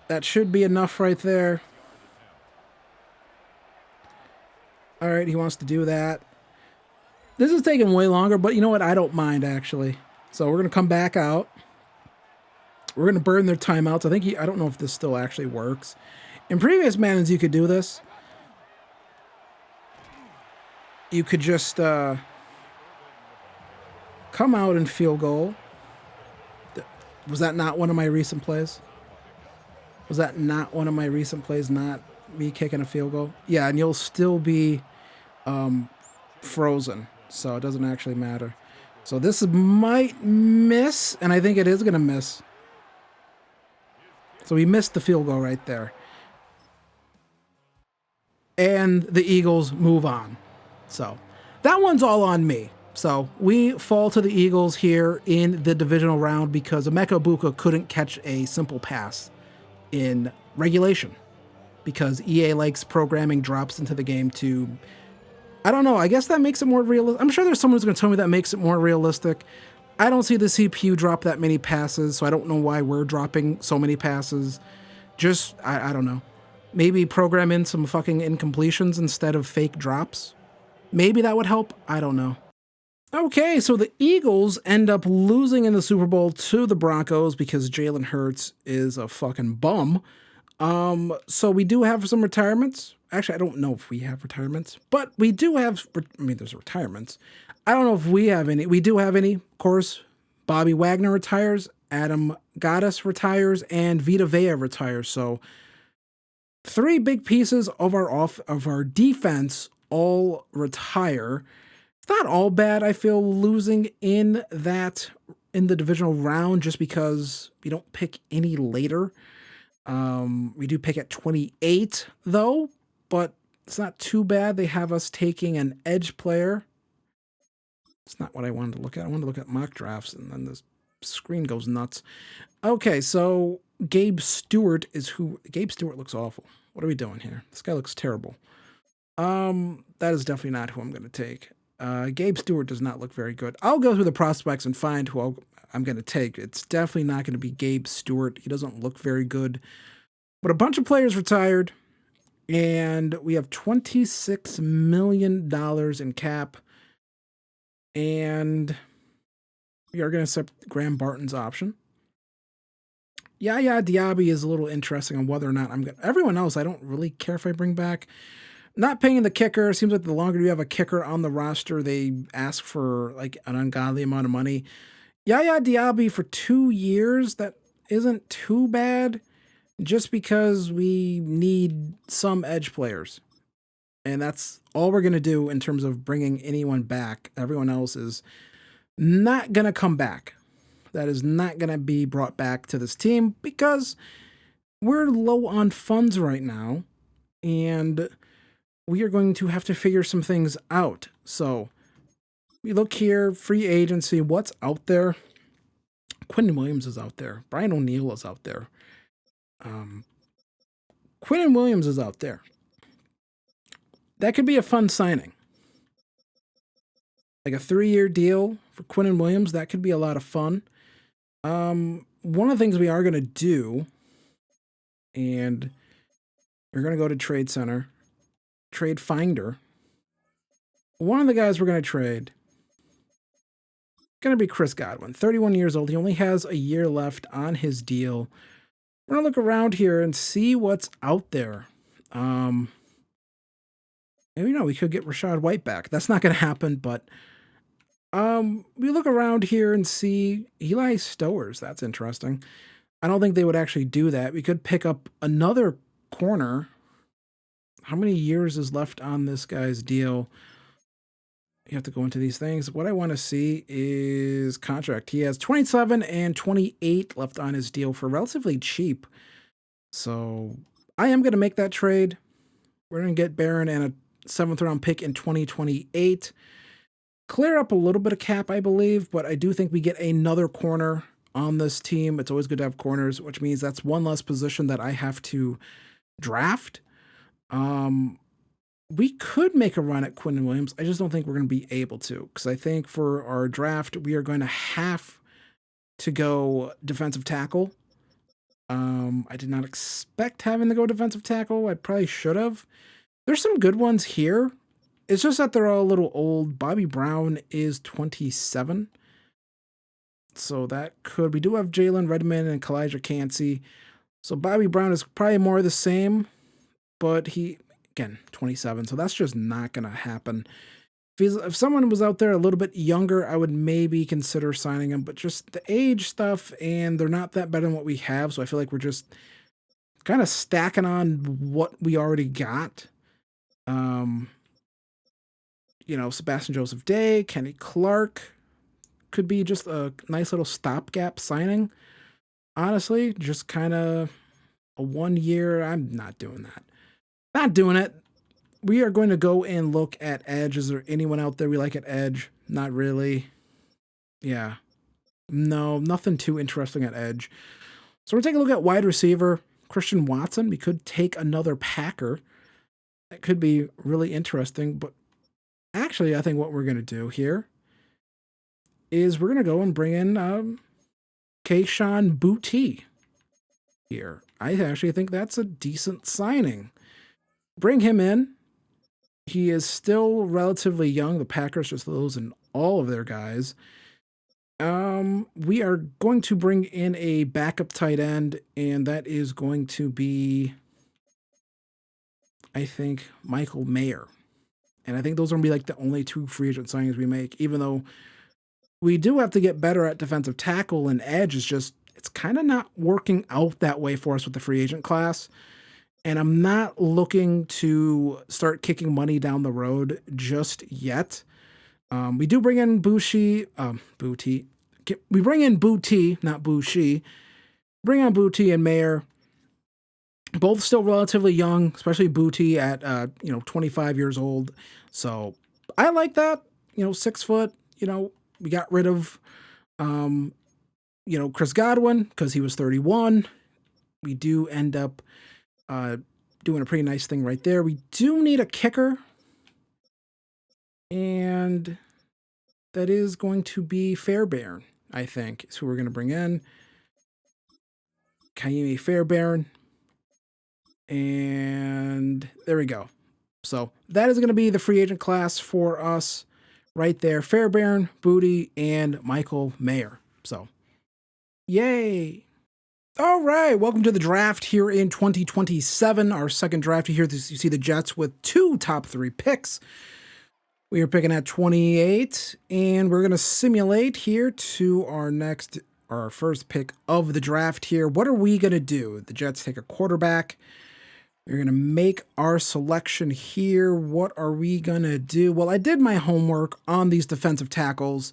[SPEAKER 1] that should be enough right there. All right, he wants to do that. This is taking way longer, but you know what? I don't mind, actually. So we're going to come back out. We're going to burn their timeouts. I don't know if this still actually works. In previous Maddens, you could do this. You could just come out and field goal. Was that not one of my recent plays? Was that not one of my recent plays, not me kicking a field goal? Yeah, and you'll still be frozen, so it doesn't actually matter. So this might miss, and I think it is going to miss. So we missed the field goal right there. And the Eagles move on. So that one's all on me. So we fall to the Eagles here in the divisional round because Emeka Buka couldn't catch a simple pass in regulation because EA likes programming drops into the game to, I don't know, I guess that makes it more realistic. I'm sure there's someone who's going to tell me that makes it more realistic. I don't see the CPU drop that many passes, so I don't know why we're dropping so many passes. Just, I don't know. Maybe program in some fucking incompletions instead of fake drops. Maybe that would help. I don't know. Okay, so the Eagles end up losing in the Super Bowl to the Broncos because Jalen Hurts is a fucking bum. So we do have some retirements. Actually, I don't know if we have retirements, but we do have, I mean, there's retirements. I don't know if we have any. We do have any, of course. Bobby Wagner retires, Adam Gaddis retires, and Vita Vea retires. So 3 big pieces of our defense all retire. It's not all bad, I feel, losing in the divisional round just because we don't pick any later. We do pick at 28 though, but it's not too bad. They have us taking an edge player. It's not what I wanted to look at. I wanted to look at mock drafts, and then this screen goes nuts. Okay, so Gabe Stewart is who. Gabe Stewart looks awful. What are we doing here? This guy looks terrible. That is definitely not who I'm going to take. Gabe Stewart does not look very good. I'll go through the prospects and find who I'm going to take. It's definitely not going to be Gabe Stewart. He doesn't look very good. But a bunch of players retired, and we have $26 million in cap. And we are going to accept Graham Barton's option. Yaya Diaby is a little interesting on whether or not I'm going to. Everyone else, I don't really care if I bring back. Not paying the kicker. Seems like the longer you have a kicker on the roster, they ask for like an ungodly amount of money. Yaya Diaby for 2 years, that isn't too bad just because we need some edge players. And that's all we're going to do in terms of bringing anyone back. Everyone else is not going to come back. That is not going to be brought back to this team because we're low on funds right now. And we are going to have to figure some things out. So we look here, free agency, what's out there? Quentin Williams is out there. Brian O'Neill is out there. Quentin Williams is out there. That could be a fun signing. Like a 3-year deal for Quentin Williams, that could be a lot of fun. One of the things we are going to do, and we're going to go to Trade Center, Trade Finder. One of the guys we're going to trade going to be Chris Godwin, 31 years old. He only has a year left on his deal. We're going to look around here and see what's out there. We could get Rachaad White back. That's not going to happen, but we look around here and see Eli Stowers. That's interesting. I don't think they would actually do that. We could pick up another corner. How many years is left on this guy's deal? You have to go into these things. What I want to see is contract. He has 27 and 28 left on his deal for relatively cheap. So I am going to make that trade. We're going to get Barron and a 7th round pick in 2028. Clear up a little bit of cap, I believe, but I do think we get another corner on this team. It's always good to have corners, which means that's one less position that I have to draft. We could make a run at Quentin Williams. I just don't think we're going to be able to, because I think for our draft, we are going to have to go defensive tackle. I did not expect having to go defensive tackle. I probably should have. There's some good ones here. It's just that they're all a little old. Bobby Brown is 27. So that could. We do have Jalen Redmond and Kalijah Cansey. So Bobby Brown is probably more the same, but he, again, 27. So that's just not going to happen. If someone was out there a little bit younger, I would maybe consider signing him, but just the age stuff, and they're not that better than what we have. So I feel like we're just kind of stacking on what we already got. Um, Sebastian Joseph Day, Kenny Clark could be just a nice little stopgap signing. Honestly, just kind of a 1 year. I'm not doing that. Not doing it. We are going to go and look at edge. Is there anyone out there we like at edge? Not really. Yeah. No, nothing too interesting at edge. So we're taking a look at wide receiver. Christian Watson. We could take another Packer. That could be really interesting. But actually, I think what we're going to do here is we're going to go and bring in Kayshon Boutte here. I actually think that's a decent signing. Bring him in. He is still relatively young. The Packers just losing all of their guys. We are going to bring in a backup tight end, and that is going to be, I think, Michael Mayer. And I think those are going to be like the only two free agent signings we make, even though we do have to get better at defensive tackle, and edge is just, it's kind of not working out that way for us with the free agent class. And I'm not looking to start kicking money down the road just yet. We do bring in Boutte. We bring in Boutte, not Bouchi. Bring on Boutte and Mayer. Both still relatively young, especially Boutte at 25 years old. So I like that. 6 foot. We got rid of Chris Godwin because he was 31. We do end up doing a pretty nice thing right there. We do need a kicker, and that is going to be Fairbairn, I think, is who we're going to bring in. Kaimi Fairbairn. And there we go. So that is going to be the free agent class for us right there. Fairbairn, Boutte, and Michael Mayer. So, yay. All right, welcome to the draft here in 2027, our second draft. Here you see the Jets with 2 top 3 picks. We are picking at 28, and we're going to simulate here to our first pick of the draft here. What are we going to do? The Jets take a quarterback. We're going to make our selection here. What are we going to do? Well, I did my homework on these defensive tackles,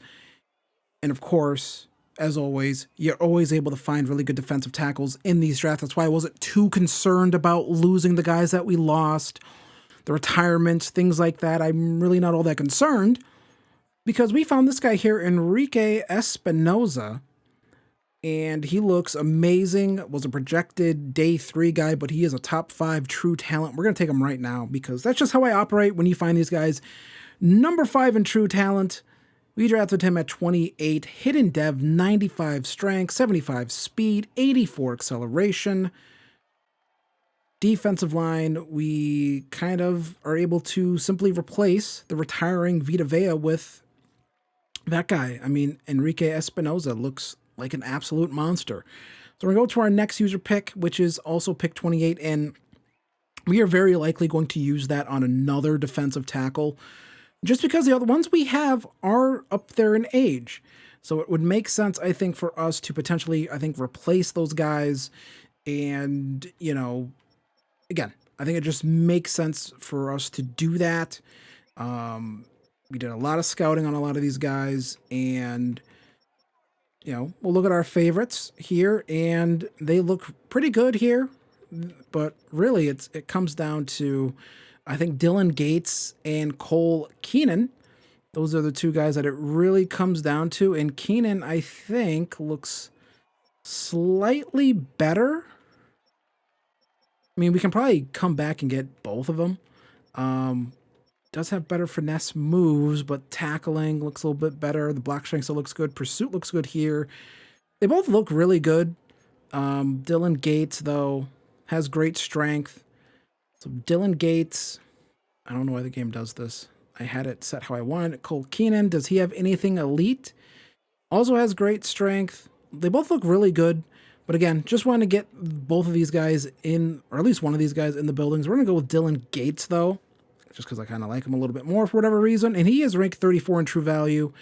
[SPEAKER 1] and of course, as always, you're always able to find really good defensive tackles in these drafts. That's why I wasn't too concerned about losing the guys that we lost, the retirements, things like that. I'm really not all that concerned because we found this guy here, Enrique Espinoza, and he looks amazing. Was a projected day 3 guy, but he is a top 5 true talent. We're going to take him right now because that's just how I operate when you find these guys. Number 5 in true talent. We drafted him at 28, hidden dev, 95 strength, 75 speed, 84 acceleration. Defensive line, we kind of are able to simply replace the retiring Vita Vea with that guy. I mean, Enrique Espinoza looks like an absolute monster. So we're going to go to our next user pick, which is also pick 28, and we are very likely going to use that on another defensive tackle, just because the other ones we have are up there in age. So it would make sense, I think, for us to potentially, replace those guys. And, again, I think it just makes sense for us to do that. We did a lot of scouting on a lot of these guys, and, we'll look at our favorites here, and they look pretty good here. But really, it comes down to, I think, Dylan Gates and Cole Keenan. Those are the 2 guys that it really comes down to. And Keenan, I think, looks slightly better. I mean, we can probably come back and get both of them. Does have better finesse moves, but tackling looks a little bit better. The block strength still looks good. Pursuit looks good here. They both look really good. Dylan Gates, though, has great strength. So Dylan Gates, I don't know why the game does this. I had it set how I wanted it. Cole Keenan, does he have anything elite? Also has great strength. They both look really good. But again, just want to get both of these guys in, or at least one of these guys in the buildings. We're going to go with Dylan Gates, though, just because I kind of like him a little bit more for whatever reason. And he is ranked 34 in true value,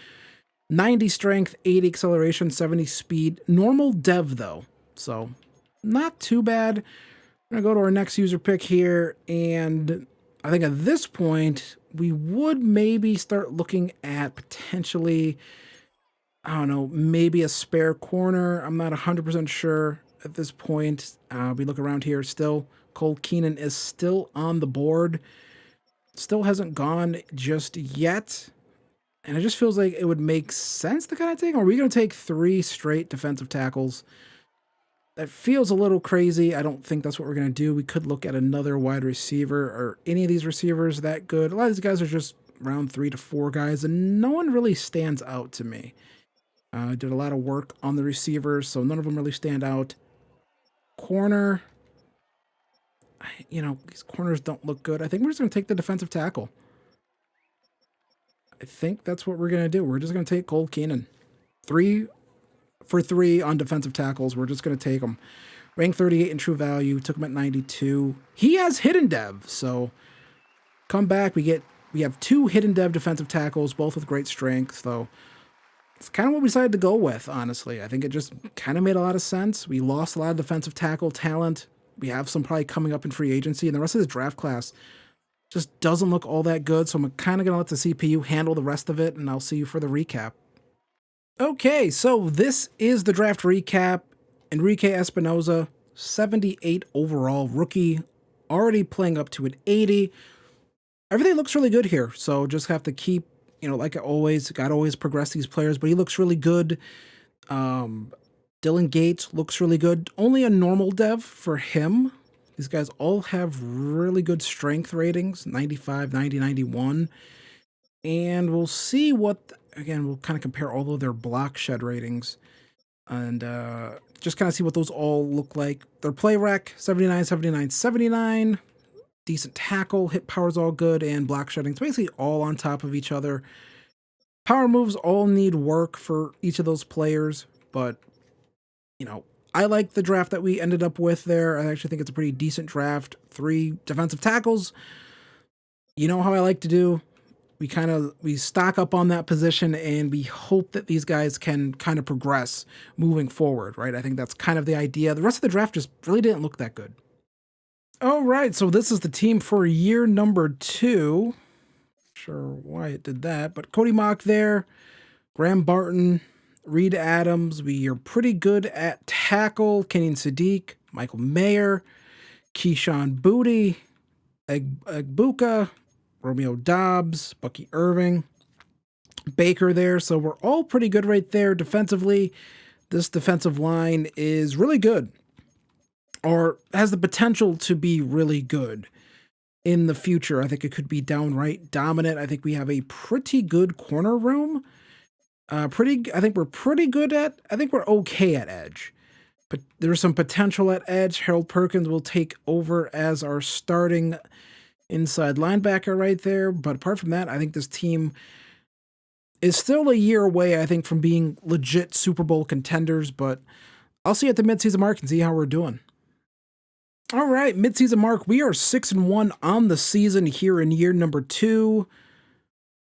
[SPEAKER 1] 90 strength, 80 acceleration, 70 speed. Normal dev, though. So not too bad. We're going to go to our next user pick here, and I think at this point, we would maybe start looking at potentially, I don't know, maybe a spare corner. I'm not 100% sure at this point. We look around here still. Cole Keenan is still on the board. Still hasn't gone just yet. And it just feels like it would make sense to kind of take. Or are we going to take 3 straight defensive tackles? That feels a little crazy. I don't think that's what we're going to do. We could look at another wide receiver or any of these receivers that good. A lot of these guys are just round 3 to 4 guys, and no one really stands out to me. Did a lot of work on the receivers, so none of them really stand out. Corner, these corners don't look good. I think we're just going to take the defensive tackle. I think that's what we're going to do. We're just going to take Cole Keenan. 3 for 3 on defensive tackles. We're just going to take them. Ranked 38 in true value. Took him at 92. He has hidden dev, so come back. We have 2 hidden dev defensive tackles, both with great strength, so it's kind of what we decided to go with, honestly. I think it just kind of made a lot of sense. We lost a lot of defensive tackle talent. We have some probably coming up in free agency, and the rest of the draft class just doesn't look all that good, so I'm kind of going to let the CPU handle the rest of it, and I'll see you for the recap. Okay, so this is the draft recap. Enrique Espinoza, 78 overall rookie, already playing up to an 80. Everything looks really good here, so just have to keep, like I always, got to always progress these players, but he looks really good. Dylan Gates looks really good. Only a normal dev for him. These guys all have really good strength ratings, 95, 90, 91. And we'll see what, again, we'll kind of compare all of their block shed ratings and just kind of see what those all look like. Their play rec, 79, 79, 79. Decent tackle, hit power's all good, and block shedding. It's basically all on top of each other. Power moves all need work for each of those players, but, I like the draft that we ended up with there. I actually think it's a pretty decent draft. 3 defensive tackles. You know how I like to do. We stock up on that position, and we hope that these guys can kind of progress moving forward, right? I think that's kind of the idea. The rest of the draft just really didn't look that good. All right, so this is the team for year number 2. Sure why it did that, but Cody Mock there, Graham Barton, Reed Adams. We are pretty good at tackle. Kenyon Sadiq, Michael Mayer, Keyshawn Booty, Egbuka, Romeo Dobbs, Bucky Irving, Baker there. So we're all pretty good right there defensively. This defensive line is really good, or has the potential to be really good in the future. I think it could be downright dominant. I think we have a pretty good corner room. I think we're pretty good at, I think we're okay at edge. But there's some potential at edge. Harold Perkins will take over as our starting inside linebacker right there. But apart from that, I think this team is still a year away, I think, from being legit Super Bowl contenders. But I'll see you at the midseason mark and see how we're doing. All right, midseason mark. We are 6-1 on the season here in year number 2.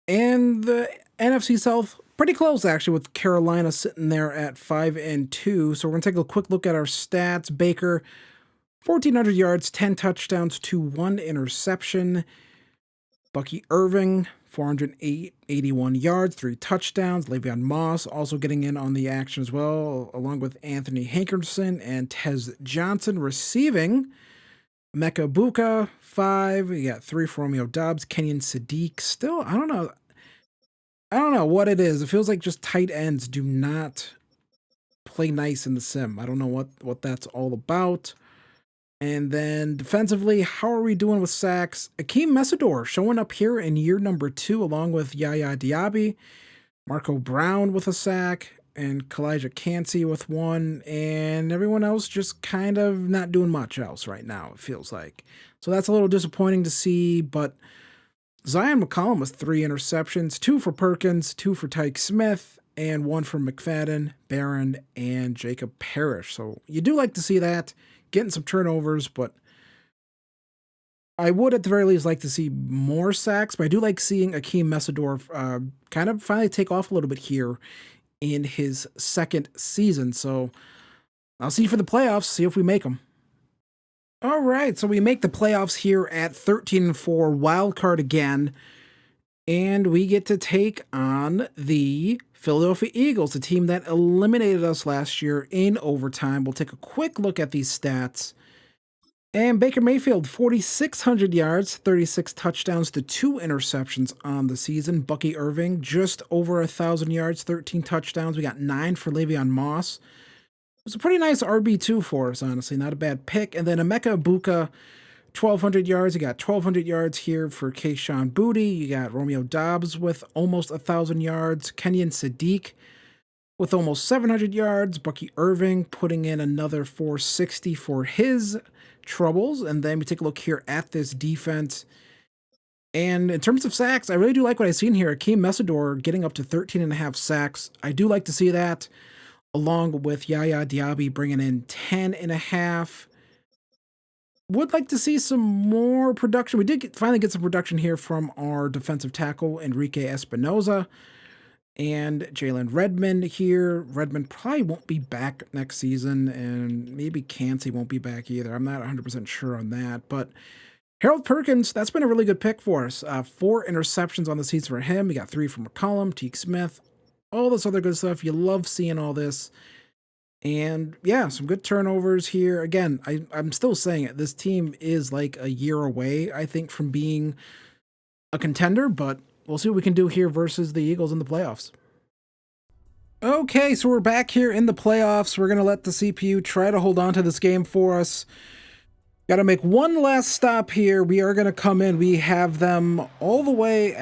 [SPEAKER 1] And the NFC South, pretty close actually, with Carolina sitting there at 5-2. So we're going to take a quick look at our stats. Baker, 1,400 yards, 10 touchdowns to 1 interception. Bucky Irving, 481 yards, 3 touchdowns. Le'Veon Moss also getting in on the action as well, along with Anthony Hankerson and Tez Johnson receiving. Mecca Buka, 5. You got 3 for Romeo Dobbs. Kenyon Sadiq, still, I don't know what it is. It feels like just tight ends do not play nice in the sim. I don't know what that's all about. And then defensively, how are we doing with sacks? Akeem Mesidor showing up here in year number 2, along with Yaya Diaby, Marco Brown with a sack, and Kalijah Cansey with 1, and everyone else just kind of not doing much else right now, it feels like. So that's a little disappointing to see, but Zion McCollum with 3 interceptions, 2 for Perkins, 2 for Tyke Smith, and 1 for McFadden, Barron, and Jacob Parrish. So you do like to see that, getting some turnovers, but I would at the very least like to see more sacks, but I do like seeing Akeem Mesidor kind of finally take off a little bit here in his 2nd season. So I'll see you for the playoffs, see if we make them. All right, so we make the playoffs here at 13-4, wild card again, and we get to take on the Philadelphia Eagles, a team that eliminated us last year in overtime. We'll take a quick look at these stats. And Baker Mayfield, 4,600 yards, 36 touchdowns to 2 interceptions on the season. Bucky Irving, just over 1,000 yards, 13 touchdowns. We got 9 for Le'Veon Moss. It was a pretty nice RB2 for us, honestly. Not a bad pick. And then Emeka Ibuka, 1,200 yards. You got 1,200 yards here for Kayshon Boutte. You got Romeo Doubs with almost 1,000 yards. Kenyon Sadiq with almost 700 yards. Bucky Irving putting in another 460 for his troubles. And then we take a look here at this defense. And in terms of sacks, I really do like what I've seen here. Akeem Messidor getting up to 13.5 sacks. I do like to see that, along with Yaya Diaby bringing in 10.5. Would like to see some more production. We did finally get some production here from our defensive tackle, Enrique Espinoza, and Jalen Redmond here. Redmond probably won't be back next season, and maybe Cansey won't be back either. I'm not 100% sure on that, but Harold Perkins, that's been a really good pick for us. 4 interceptions on the season for him. We got 3 from McCollum, Teague Smith, all this other good stuff. You love seeing all this. And yeah, some good turnovers here. Again, I'm still saying it. This team is like a year away, I think, from being a contender, but we'll see what we can do here versus the Eagles in the playoffs. Okay, so we're back here in the playoffs. We're going to let the CPU try to hold on to this game for us. Got to make one last stop here. We are going to come in. We have them all the way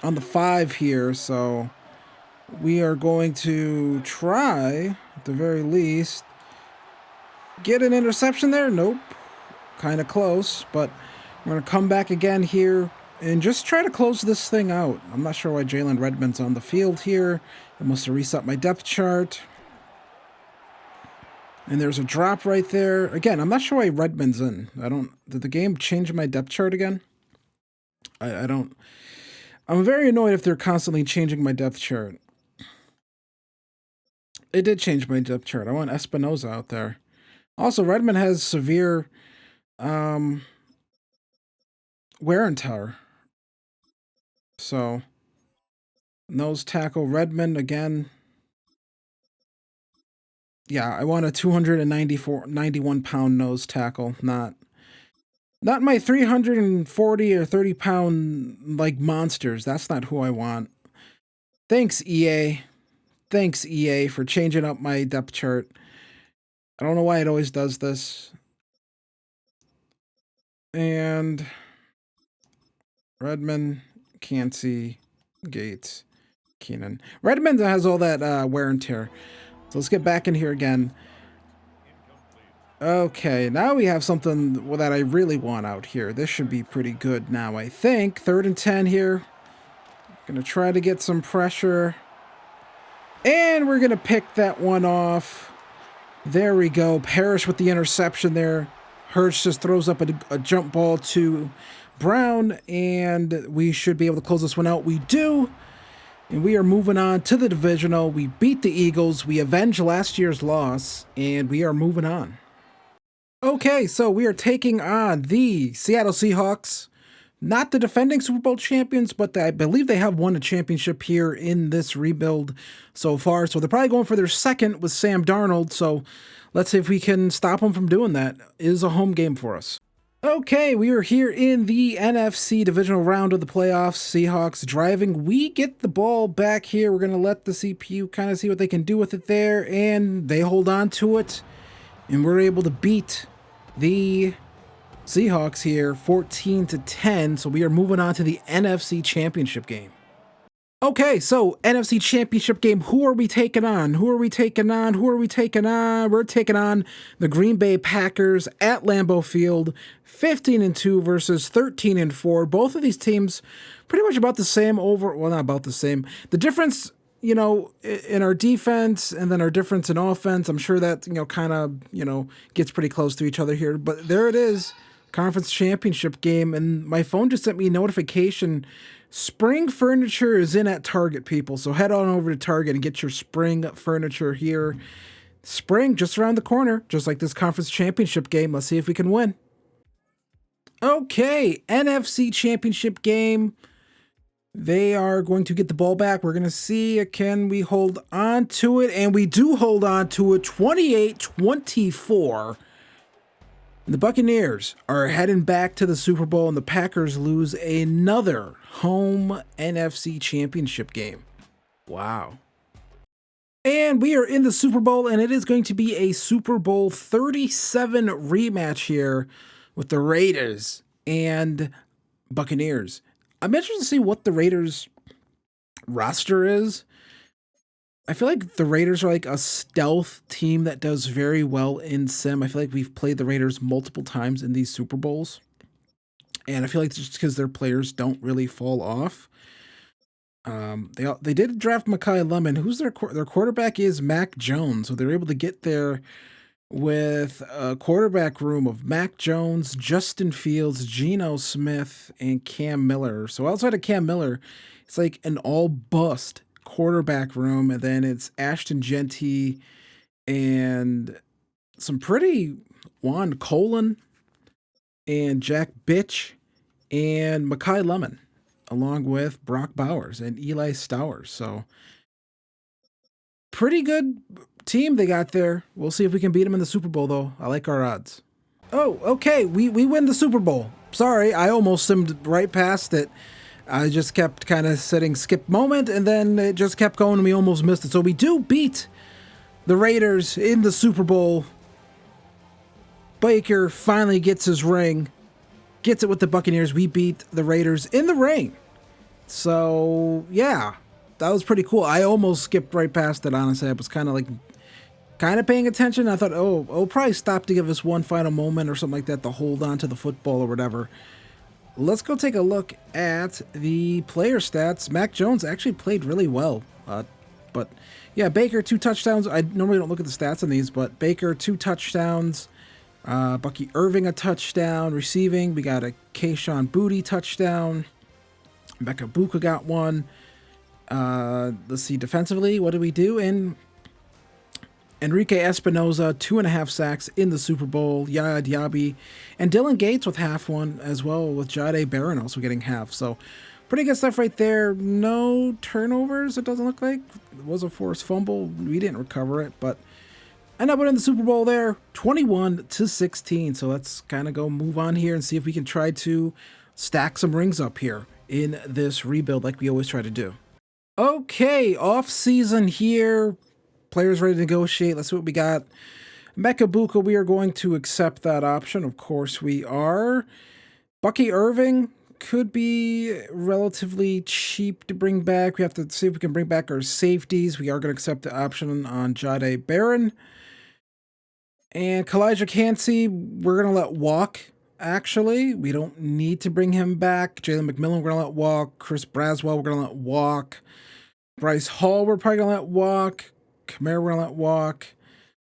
[SPEAKER 1] on the 5 here, so we are going to try, at the very least, get an interception there. Nope. Kind of close, but we're going to come back again here and just try to close this thing out. I'm not sure why Jalen Redmond's on the field here. I must have reset my depth chart. And there's a drop right there. Again, I'm not sure why Redmond's in. Did the game change my depth chart again? I don't. I'm very annoyed if they're constantly changing my depth chart. It did change my depth chart. I want Espinoza out there. Also, Redmond has severe wear and tear. So, nose tackle Redmond again. Yeah, I want a 91 pound nose tackle, not my 340 or 30 pound like monsters. That's not who I want. Thanks, EA. Thanks, EA, for changing up my depth chart. I don't know why it always does this. And Redmond, Cansey, Gates, Keenan. Redmond has all that wear and tear. So let's get back in here again. Okay, now we have something that I really want out here. This should be pretty good now, I think. 3rd and 10 here. Gonna try to get some pressure. And we're going to pick that one off. There we go. Parrish with the interception there. Hurts just throws up a jump ball to Brown, and we should be able to close this one out. We do. And we are moving on to the divisional. We beat the Eagles. We avenged last year's loss, and we are moving on. Okay, so we are taking on the Seattle Seahawks. Not the defending Super Bowl champions, but I believe they have won a championship here in this rebuild so far. So they're probably going for their second with Sam Darnold. So let's see if we can stop them from doing that. It is a home game for us. Okay, we are here in the NFC divisional round of the playoffs. Seahawks driving. We get the ball back here. We're going to let the CPU kind of see what they can do with it there. And they hold on to it. And we're able to beat the Seahawks here 14-10. So we are moving on to the NFC Championship game. Okay, so NFC Championship game. Who are we taking on? We're taking on the Green Bay Packers at Lambeau Field, 15-2 versus 13-4. Both of these teams pretty much about the same well, not about the same. The difference, in our defense and then our difference in offense, I'm sure that, kind of, gets pretty close to each other here. But there it is. Conference championship game, and my phone just sent me a notification. Spring furniture is in at Target, people. So head on over to Target and get your spring furniture here. Spring just around the corner, just like this conference championship game. Let's see if we can win. Okay, NFC championship game. They are going to get the ball back. We're going to see, can we hold on to it? And we do hold on to it, 28-24. The Buccaneers are heading back to the Super Bowl, and the Packers lose another home NFC championship game. Wow. And we are in the Super Bowl, and it is going to be a Super Bowl 37 rematch here with the Raiders and Buccaneers. I'm interested to see what the Raiders roster is. I feel like the Raiders are like a stealth team that does very well in sim. I feel like we've played the Raiders multiple times in these Super Bowls. And I feel like just because their players don't really fall off. They did draft Mekhi Lemon. Who's their quarterback is Mac Jones. So they're able to get there with a quarterback room of Mac Jones, Justin Fields, Geno Smith, and Cam Miller. So outside of Cam Miller, it's like an all bust quarterback room, and then it's Ashton Genty and some pretty Juan Colin and Jack Bitch and Mekhi Lemon, along with Brock Bowers and Eli Stowers. So pretty good team they got there. We'll see if we can beat them in the Super Bowl, though. I like our odds. Oh, okay. We win the Super Bowl. Sorry, I almost simmed right past it. I just kept kind of setting skip moment, and then it just kept going, and we almost missed it. So we do beat the Raiders in the Super Bowl. Baker finally gets his ring. Gets it with the Buccaneers. We beat the Raiders in the ring. So, yeah. That was pretty cool. I almost skipped right past it, honestly. I was kind of paying attention. I thought, oh, probably stop to give us one final moment or something like that to hold on to the football or whatever. Let's go take a look at the player stats. Mac Jones actually played really well. But, yeah, Baker, 2 touchdowns. I normally don't look at the stats on these, but Baker, 2 touchdowns. Bucky Irving, a touchdown. Receiving, we got a Kayshon Boutte touchdown. Becca Buka got one. Let's see, defensively, what did we do? And Enrique Espinoza, 2.5 sacks in the Super Bowl. Yaya Diaby and Dylan Gates with half one as well, with Jahdae Barron also getting half. So pretty good stuff right there. No turnovers, it doesn't look like. It was a forced fumble. We didn't recover it, but end up winning the Super Bowl there, 21-16. So let's kind of go move on here and see if we can try to stack some rings up here in this rebuild like we always try to do. Okay, off season here. Players ready to negotiate. Let's see what we got. Mekabuka, we are going to accept that option. Of course we are. Bucky Irving could be relatively cheap to bring back. We have to see if we can bring back our safeties. We are going to accept the option on Jahdae Barron. And Kalijah Cansey, we're going to let walk, actually. We don't need to bring him back. Jalen McMillan, we're going to let walk. Chris Braswell, we're going to let walk. Bryce Hall, we're probably going to let walk. Kamara, we're going to let walk.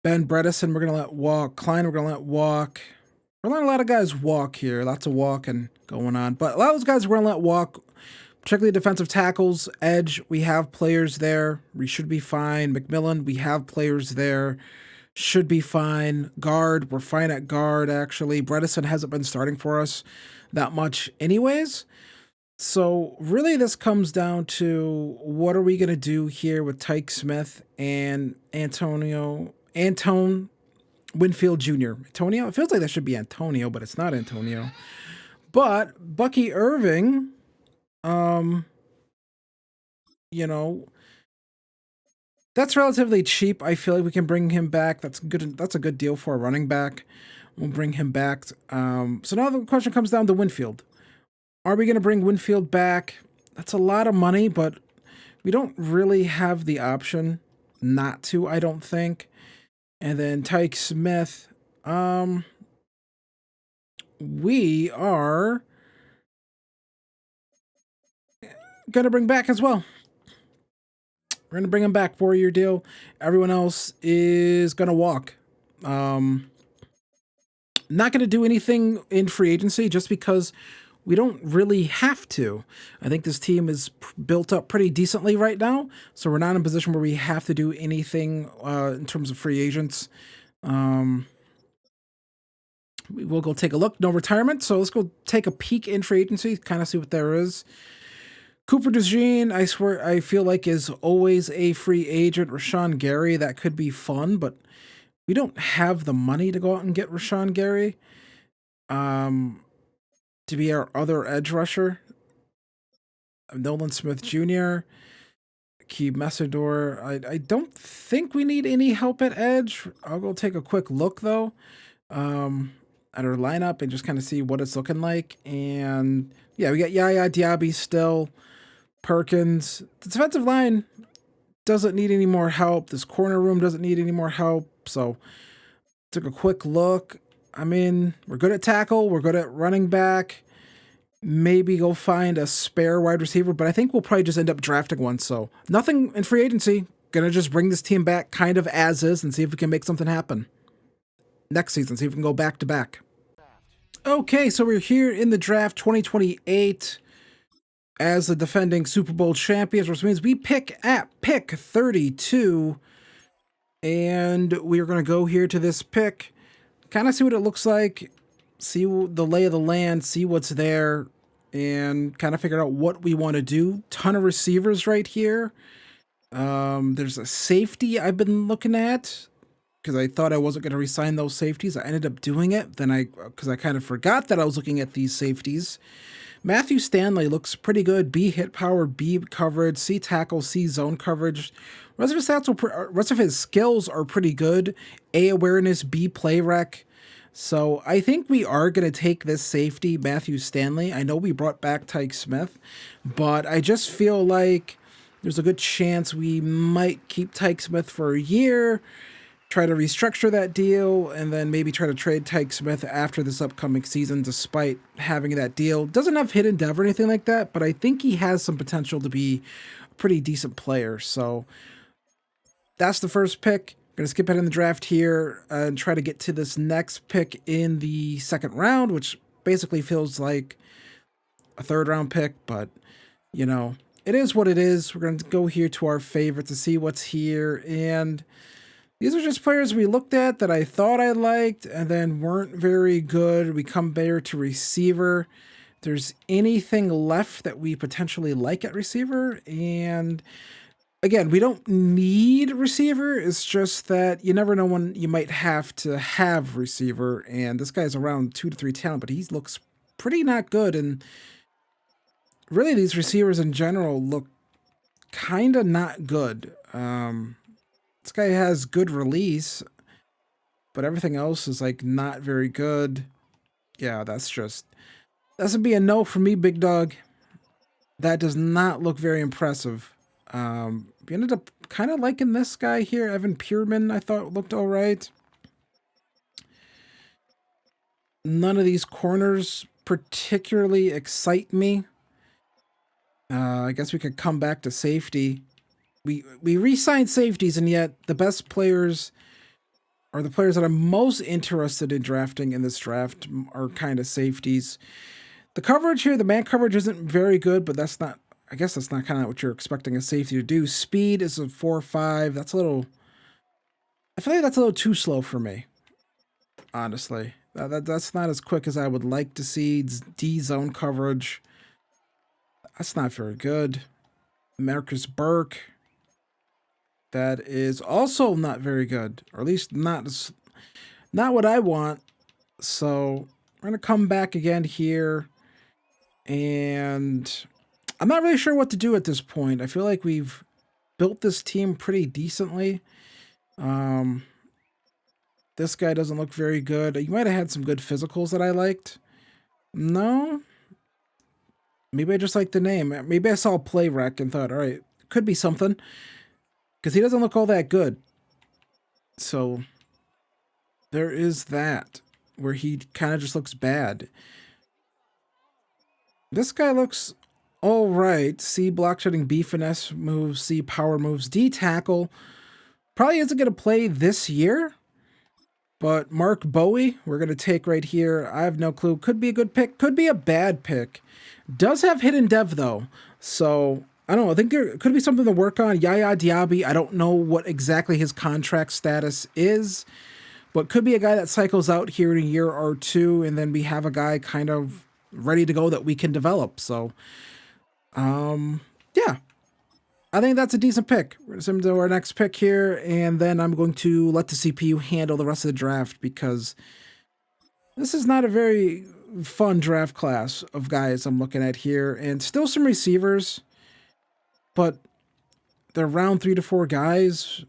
[SPEAKER 1] Ben Bredesen, we're going to let walk. Klein, we're going to let walk. We're letting a lot of guys walk here. Lots of walking going on. But a lot of those guys we're going to let walk, particularly defensive tackles. Edge, we have players there. We should be fine. McMillan, we have players there. Should be fine. Guard, we're fine at guard, actually. Bredesen hasn't been starting for us that much anyways. So really this comes down to what are we going to do here with Tyke Smith and Antone Winfield Jr. Antonio? It feels like that should be Antonio, but it's not Antonio. But Bucky Irving, you know, that's relatively cheap. I feel like we can bring him back. That's good. That's a good deal for a running back. We'll bring him back. So now the question comes down to Winfield. Are we going to bring Winfield back? That's a lot of money, but we don't really have the option not to, I don't think. And then Tyke Smith, we are going to bring back as well. We're going to bring him back, 4-year deal. Everyone else is going to walk. Not going to do anything in free agency just because we don't really have to. I think this team is built up pretty decently right now, so we're not in a position where we have to do anything in terms of free agents. We'll go take a look. No retirement, so let's go take a peek in free agency, kind of see what there is. Cooper DeJean, I swear, I feel like is always a free agent. Rashawn Gary, that could be fun, but we don't have the money to go out and get Rashawn Gary to be our other edge rusher. Nolan Smith Jr., Keith Messidor. I don't think we need any help at edge. I'll go take a quick look, though, at our lineup and just kind of see what it's looking like. And, yeah, we got Yaya Diaby still. Perkins. The defensive line doesn't need any more help. This corner room doesn't need any more help. So, took a quick look. I mean, we're good at tackle. We're good at running back. Maybe go find a spare wide receiver, but I think we'll probably just end up drafting one. So, nothing in free agency. Gonna just bring this team back kind of as is and see if we can make something happen next season. See if we can go back to back. Okay, so we're here in the draft 2028. As the defending Super Bowl champions, which means we pick at pick 32. And we're going to go here to this pick, kind of see what it looks like, see the lay of the land, see what's there, and kind of figure out what we want to do. Ton of receivers right here. There's a safety I've been looking at because I thought I wasn't going to re-sign those safeties. I ended up doing it because I kind of forgot that I was looking at these safeties. Matthew Stanley looks pretty good. B hit power, B coverage, C tackle, C zone coverage. Rest of his skills are pretty good. A awareness, B play rec. So I think we are going to take this safety, Matthew Stanley. I know we brought back Tyke Smith, but I just feel like there's a good chance we might keep Tyke Smith for a year, try to restructure that deal, and then maybe try to trade Tyke Smith after this upcoming season despite having that deal. Doesn't have hidden dev or anything like that, but I think he has some potential to be a pretty decent player. So that's the first pick. I'm going to skip ahead in the draft here and try to get to this next pick in the second round, which basically feels like a third round pick, but you know, it is what it is. We're going to go here to our favorite to see what's here, and these are just players we looked at that I thought I liked and then weren't very good. We come there to receiver. If there's anything left that we potentially like at receiver, and again, we don't need receiver. It's just that you never know when you might have to have receiver, and this guy's around 2 to 3 talent, but he looks pretty not good, and really these receivers in general look kind of not good. This guy has good release, but everything else is like not very good. Yeah, that's would be a no for me, big dog. That does not look very impressive. We ended up kind of liking this guy here, Evan Pearman. I thought looked all right. None of these corners particularly excite me. I guess we could come back to safety. We re-signed safeties, and yet the best players are the players that I'm most interested in drafting in this draft are kind of safeties. The coverage here, the man coverage isn't very good, but that's not, I guess that's not kind of what you're expecting a safety to do. Speed is a 4.5. That's a little, I feel like that's a little too slow for me, honestly. That's not as quick as I would like to see. D zone coverage, that's not very good. Marcus Burke, that is also not very good, or at least not what I want. So we're gonna come back again here, and I'm not really sure what to do at this point. I feel like we've built this team pretty decently. This guy doesn't look very good. You might have had some good physicals that I liked. No, maybe I just like the name. Maybe I saw a play rec and thought, all right, could be something. Because he doesn't look all that good. So there is that, where he kind of just looks bad. This guy looks all right. C block shooting, B finesse moves, C power moves, D tackle. Probably isn't going to play this year. But Mark Bowie, we're going to take right here. I have no clue. Could be a good pick. Could be a bad pick. Does have hidden dev, though. So, I don't know. I think there could be something to work on. Yaya Diaby, I don't know what exactly his contract status is. But could be a guy that cycles out here in a year or two. And then we have a guy kind of ready to go that we can develop. So, yeah. I think that's a decent pick. We're going to send to our next pick here, and then I'm going to let the CPU handle the rest of the draft because this is not a very fun draft class of guys I'm looking at here. And still some receivers, but they're round 3 to 4 guys.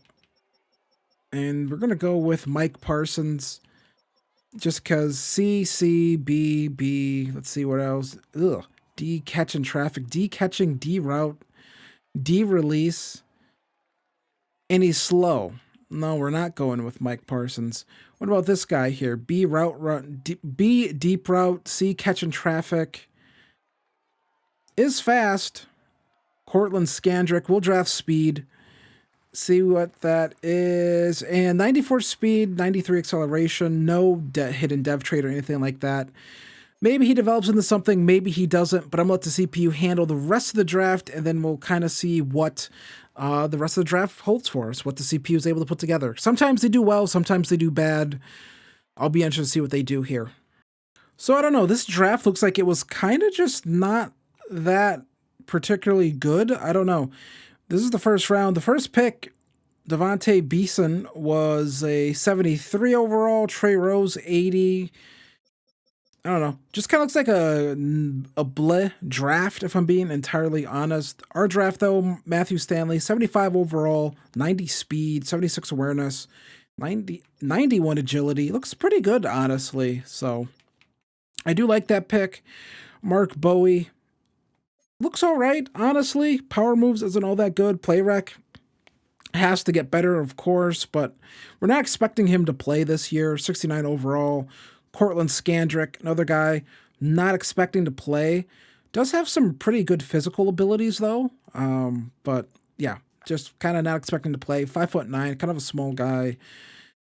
[SPEAKER 1] And we're going to go with Mike Parsons just because C, C, B, B. Let's see what else. Ugh. D catching traffic, D catching, D route. D release, and he's slow. No, we're not going with Mike Parsons. What about this guy here? B route run, B deep route, C catching traffic. Is fast. Cortland Scandrick. We'll draft speed. See what that is. And 94 speed, 93 acceleration. No hidden dev trait or anything like that. Maybe he develops into something, maybe he doesn't, but I'm going to let the CPU handle the rest of the draft, and then we'll kind of see what the rest of the draft holds for us, what the CPU is able to put together. Sometimes they do well, sometimes they do bad. I'll be interested to see what they do here. So I don't know, this draft looks like it was kind of just not that particularly good. I don't know. This is the first round. The first pick, Devontae Beeson, was a 73 overall, Trey Rose 80. I don't know. Just kind of looks like a bleh draft, if I'm being entirely honest. Our draft, though, Matthew Stanley, 75 overall, 90 speed, 76 awareness, 91 agility. Looks pretty good, honestly. So I do like that pick. Mark Bowie looks all right, honestly. Power moves isn't all that good. Play rec has to get better, of course, but we're not expecting him to play this year. 69 overall. Cortland Scandrick, another guy, not expecting to play. Does have some pretty good physical abilities, though. But yeah, just kind of not expecting to play. 5'9", kind of a small guy.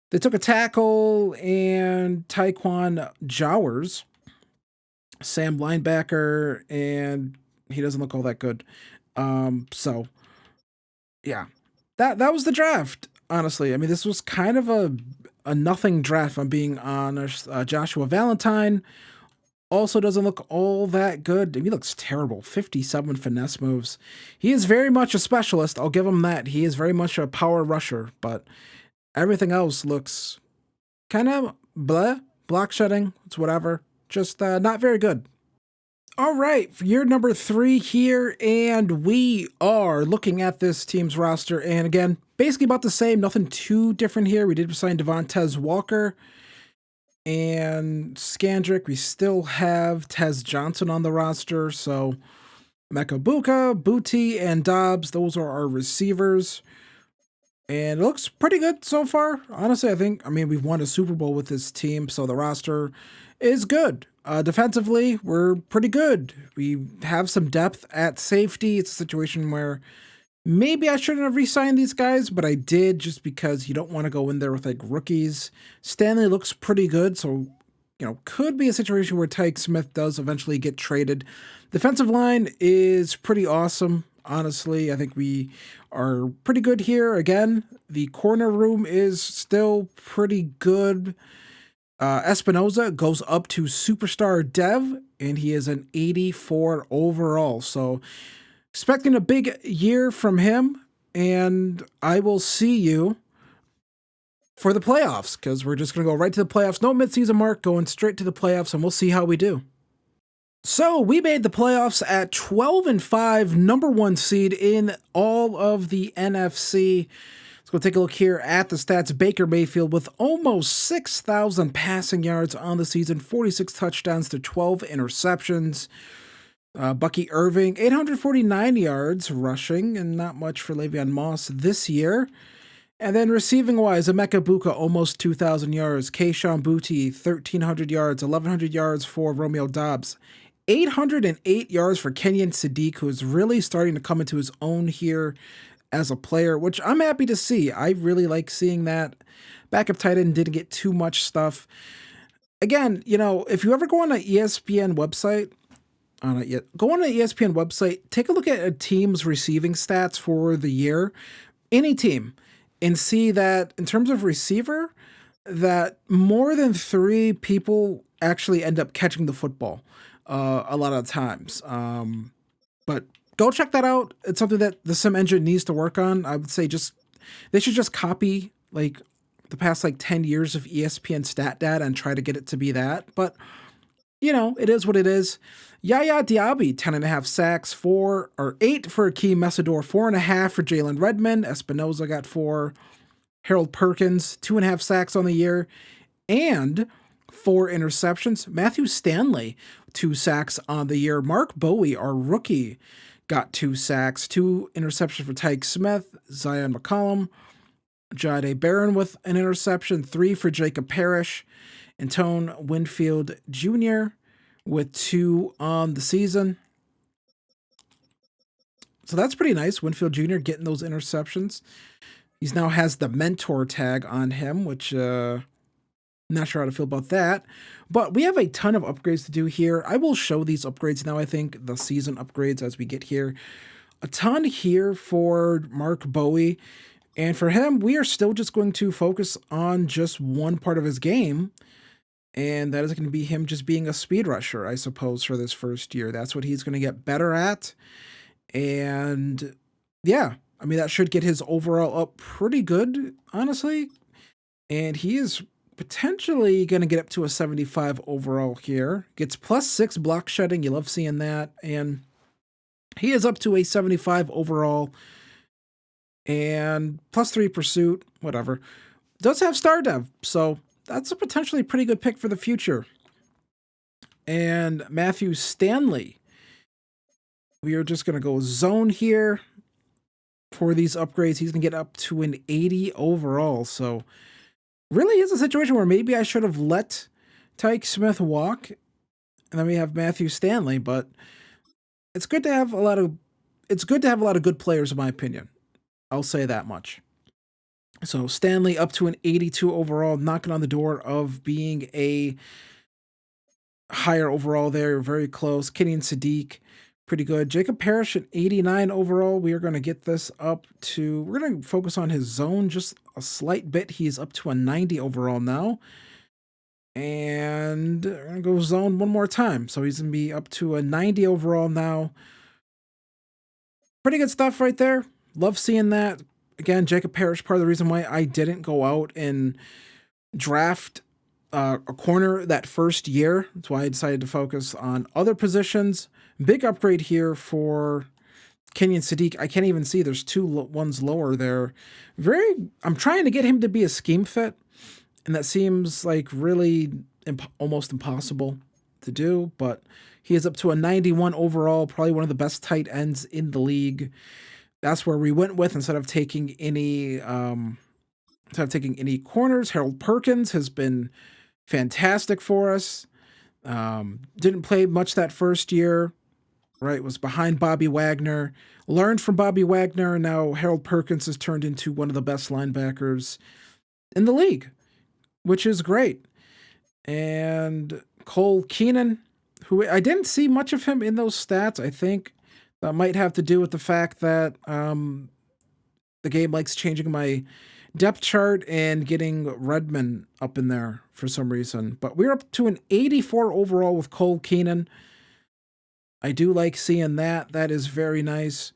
[SPEAKER 1] They took a tackle and Taekwon Jowers, Sam linebacker, and he doesn't look all that good. So yeah, that was the draft. Honestly, I mean, this was kind of a nothing draft, if I'm being honest. Joshua Valentine also doesn't look all that good. He looks terrible. 57 finesse moves. He is very much a specialist. I'll give him that. He is very much a power rusher, but everything else looks kind of bleh. Block shedding. It's whatever. Just not very good. All right, for year number 3 here, and we are looking at this team's roster, and again, basically about the same, nothing too different here. We did sign Devontae Walker and Scandrick. We still have Tez Johnson on the roster, so Mekabuka, Booty, and Dobbs, those are our receivers. And it looks pretty good so far. Honestly, I mean, we've won a Super Bowl with this team, so the roster is good. Defensively, we're pretty good. We have some depth at safety. It's a situation where maybe I shouldn't have re-signed these guys, but I did just because you don't want to go in there with like rookies. Stanley looks pretty good, so could be a situation where Tyke Smith does eventually get traded. Defensive line is pretty awesome. Honestly, I think we are pretty good here. Again, the corner room is still pretty good. Espinoza goes up to superstar dev, and he is an 84 overall. So expecting a big year from him, and I will see you for the playoffs, because we're just going to go right to the playoffs. No midseason mark, going straight to the playoffs, and we'll see how we do. So we made the playoffs at 12-5, number 1 seed in all of the NFC. Let's go take a look here at the stats. Baker Mayfield with almost 6,000 passing yards on the season, 46 touchdowns to 12 interceptions. Bucky Irving, 849 yards rushing, and not much for Le'Veon Moss this year. And then receiving-wise, Emeka Buka, almost 2,000 yards. Kayshon Boutte, 1,300 yards, 1,100 yards for Romeo Dobbs. 808 yards for Kenyon Sadiq, who is really starting to come into his own here as a player, which I'm happy to see. I really like seeing that. Backup tight end didn't get too much stuff. Again, if you ever go on an ESPN website, not yet, go on an ESPN website, take a look at a team's receiving stats for the year, any team, and see that in terms of receiver, that more than three people actually end up catching the football a lot of times. But go check that out. It's something that the sim engine needs to work on. I would say they should just copy like the past like 10 years of ESPN stat data and try to get it to be that. But it is what it is. Yaya Diaby, 10.5 sacks, 8 for Akeem Messidor, 4.5 for Jalen Redmond. Espinoza got 4. Harold Perkins, 2.5 sacks on the year, and 4 interceptions. Matthew Stanley, 2 sacks on the year. Mark Bowie, our rookie, got 2 sacks, 2 interceptions for Tyke Smith, Zion McCollum, Jade Barron with an interception, 3 for Jacob Parrish, and Tone Winfield Jr. with 2 on the season. So that's pretty nice. Winfield Jr. getting those interceptions. He now has the mentor tag on him, which not sure how to feel about that. But we have a ton of upgrades to do here. I will show these upgrades now, I think, the season upgrades as we get here. A ton here for Mark Bowie. And for him, we are still just going to focus on just one part of his game. And that is going to be him just being a speed rusher, I suppose, for this first year. That's what he's going to get better at. And yeah, I mean, that should get his overall up pretty good, honestly. And he is potentially going to get up to a 75 overall here. Gets +6 block shedding. You love seeing that. And he is up to a 75 overall. And +3 pursuit, whatever. Does have star dev, so that's a potentially pretty good pick for the future. And Matthew Stanley. We are just going to go zone here. For these upgrades, he's going to get up to an 80 overall. So really is a situation where maybe I should have let Tyke Smith walk. And then we have Matthew Stanley, but it's good to have a lot of good players, in my opinion. I'll say that much. So Stanley up to an 82 overall, knocking on the door of being a higher overall there. Very close. Kenyon Sadiq, pretty good. Jacob Parrish at 89 overall. We are going to get this up to, we're going to focus on his zone just a slight bit. He's up to a 90 overall now. And we're going to go zone one more time. So he's going to be up to a 90 overall now. Pretty good stuff right there. Love seeing that. Again, Jacob Parrish, part of the reason why I didn't go out and draft a corner that first year. That's why I decided to focus on other positions. Big upgrade here for Kenyon Sadiq. I can't even see. There's two ones lower there. I'm trying to get him to be a scheme fit, and that seems like really almost impossible to do, but he is up to a 91 overall, probably one of the best tight ends in the league. That's where we went with instead of taking any corners. Harold Perkins has been fantastic for us. Didn't play much that first year, right? Was behind Bobby Wagner. Learned from Bobby Wagner, and now Harold Perkins has turned into one of the best linebackers in the league, which is great. And Cole Keenan, who I didn't see much of him in those stats. I think that might have to do with the fact that the game likes changing my depth chart and getting Redmond up in there for some reason. But we're up to an 84 overall with Cole Keenan. I do like seeing that. That is very nice.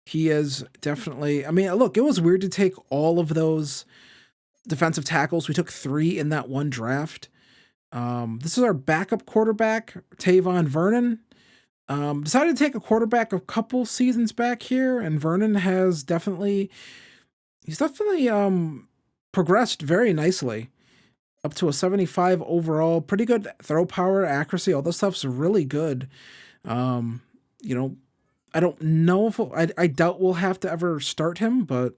[SPEAKER 1] He is definitely, I mean, look, it was weird to take all of those defensive tackles. We took 3 in that one draft. This is our backup quarterback, Tavon Vernon. Decided to take a quarterback a couple seasons back here, and Vernon has definitely progressed very nicely. Up to a 75 overall, pretty good throw power, accuracy, all this stuff's really good. I don't know if I doubt we'll have to ever start him, but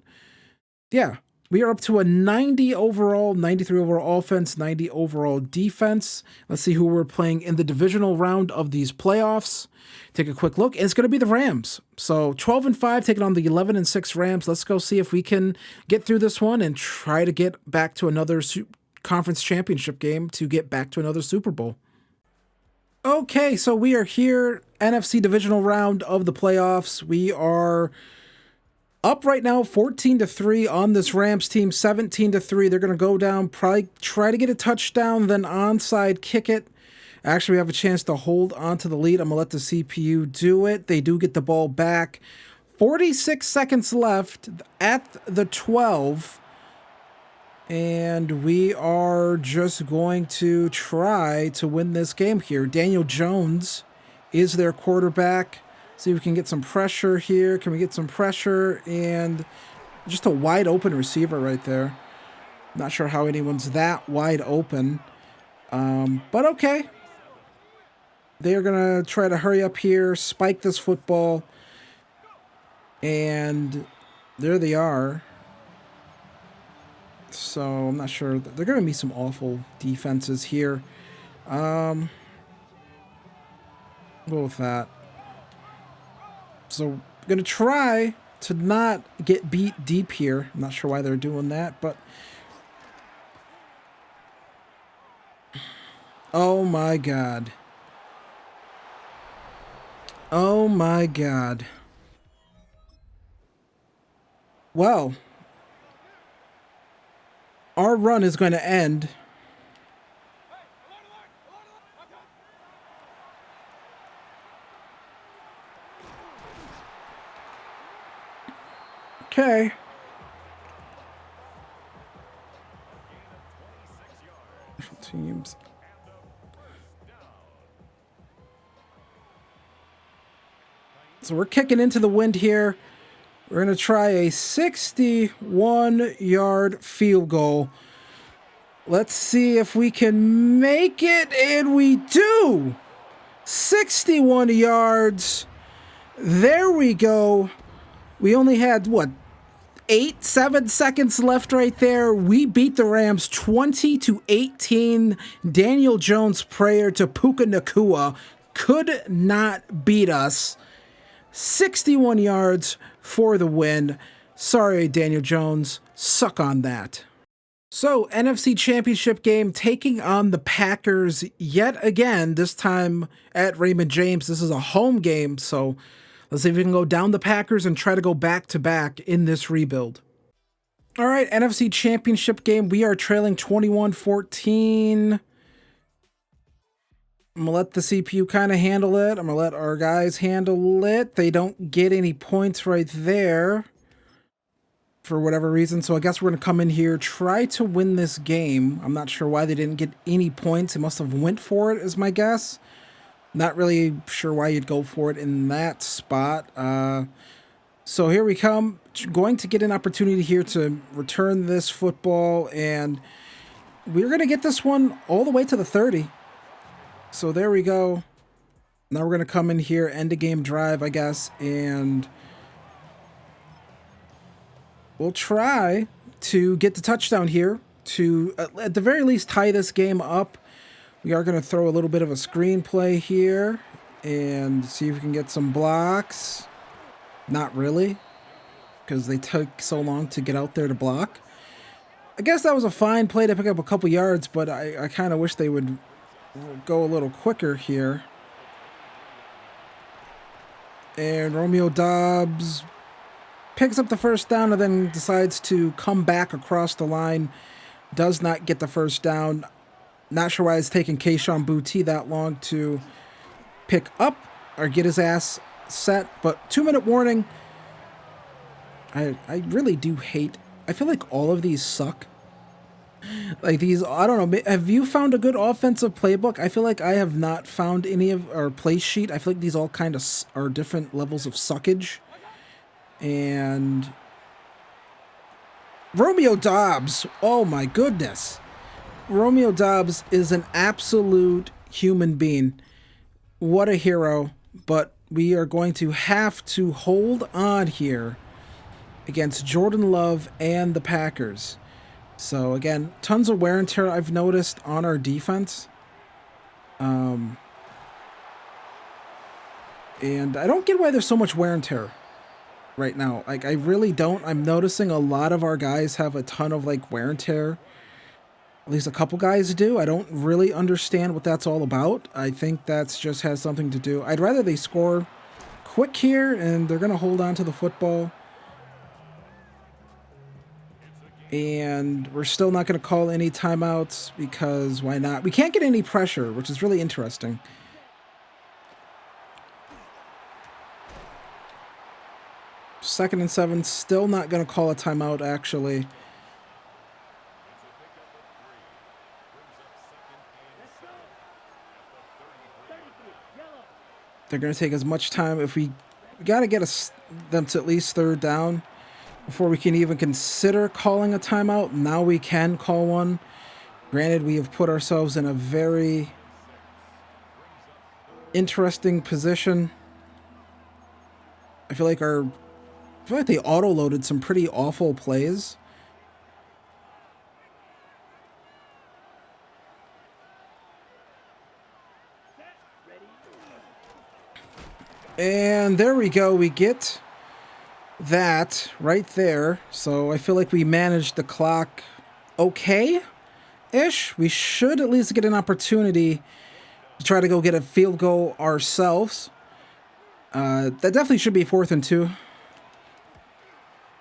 [SPEAKER 1] yeah, We are up to a 90 overall, 93 overall offense, 90 overall defense. Let's see who we're playing in the divisional round of these playoffs. Take a quick look. It's going to be the Rams. So 12-5 taking on the 11-6 Rams. Let's go see if we can get through this one and try to get back to another conference championship game to get back to another Super Bowl. Okay, so we are here, NFC divisional round of the playoffs. We are up right now 14-3 on this Rams team, 17-3. They're going to go down, probably try to get a touchdown, then onside kick it. Actually, we have a chance to hold on to the lead. I'm going to let the CPU do it. They do get the ball back. 46 seconds left at the 12. And we are just going to try to win this game here. Daniel Jones is their quarterback. See if we can get some pressure here. Can we get some pressure? And just a wide open receiver right there. Not sure how anyone's that wide open. But okay. They're going to try to hurry up here, spike this football. And there they are. So I'm not sure. They're going to be some awful defenses here. Go with that. So I'm going to try to not get beat deep here. I'm not sure why they're doing that, but... Oh my God. Oh my God. Well, our run is going to end. Okay. Teams. So we're kicking into the wind here. We're going to try a 61-yard field goal. Let's see if we can make it, and we do. 61 yards. There we go. We only had, what, 7 seconds left right there. We beat the Rams 20-18. Daniel Jones' prayer to Puka Nacua could not beat us. 61 yards for the win. Sorry, Daniel Jones. Suck on that. So, NFC Championship game taking on the Packers yet again, this time at Raymond James. This is a home game, so let's see if we can go down the Packers and try to go back-to-back in this rebuild. All right, NFC Championship game. We are trailing 21-14. I'm going to let the CPU kind of handle it. I'm going to let our guys handle it. They don't get any points right there for whatever reason. So I guess we're going to come in here, try to win this game. I'm not sure why they didn't get any points. They must have went for it, is my guess. Not really sure why you'd go for it in that spot. So here we come. Going to get an opportunity here to return this football, and we're going to get this one all the way to the 30. So there we go. Now we're going to come in here, end a game drive, I guess, and we'll try to get the touchdown here to, at the very least, tie this game up. We are going to throw a little bit of a screenplay here and see if we can get some blocks. Not really, because they took so long to get out there to block. I guess that was a fine play to pick up a couple yards, but I kind of wish they would go a little quicker here. And Romeo Doubs picks up the first down and then decides to come back across the line. Does not get the first down. Not sure why it's taking Kayshon Boutte that long to pick up or get his ass set, but 2-minute warning. I really do hate, I feel like all of these suck. Like these, I don't know, have you found a good offensive playbook? I feel like I have not found any of our play sheet. I feel like these all kind of are different levels of suckage. And Romeo Doubs, oh my goodness. Romeo Doubs is an absolute human being. What a hero. But we are going to have to hold on here against Jordan Love and the Packers. So again, tons of wear and tear I've noticed on our defense. And I don't get why there's so much wear and tear right now. Like, I really don't. I'm noticing a lot of our guys have a ton of like wear and tear. At least a couple guys do. I don't really understand what that's all about. I think that's just has something to do. I'd rather they score quick here and they're going to hold on to the football. And we're still not going to call any timeouts because why not? We can't get any pressure, which is really interesting. Second and 7, still not going to call a timeout, actually. They're going to take as much time. If we got to get them to at least third down before we can even consider calling a timeout. Now we can call one. Granted, we have put ourselves in a very interesting position. I feel like they auto-loaded some pretty awful plays. And there we go. We get that right there. So I feel like we managed the clock okay-ish. We should at least get an opportunity to try to go get a field goal ourselves. That definitely should be 4th and 2.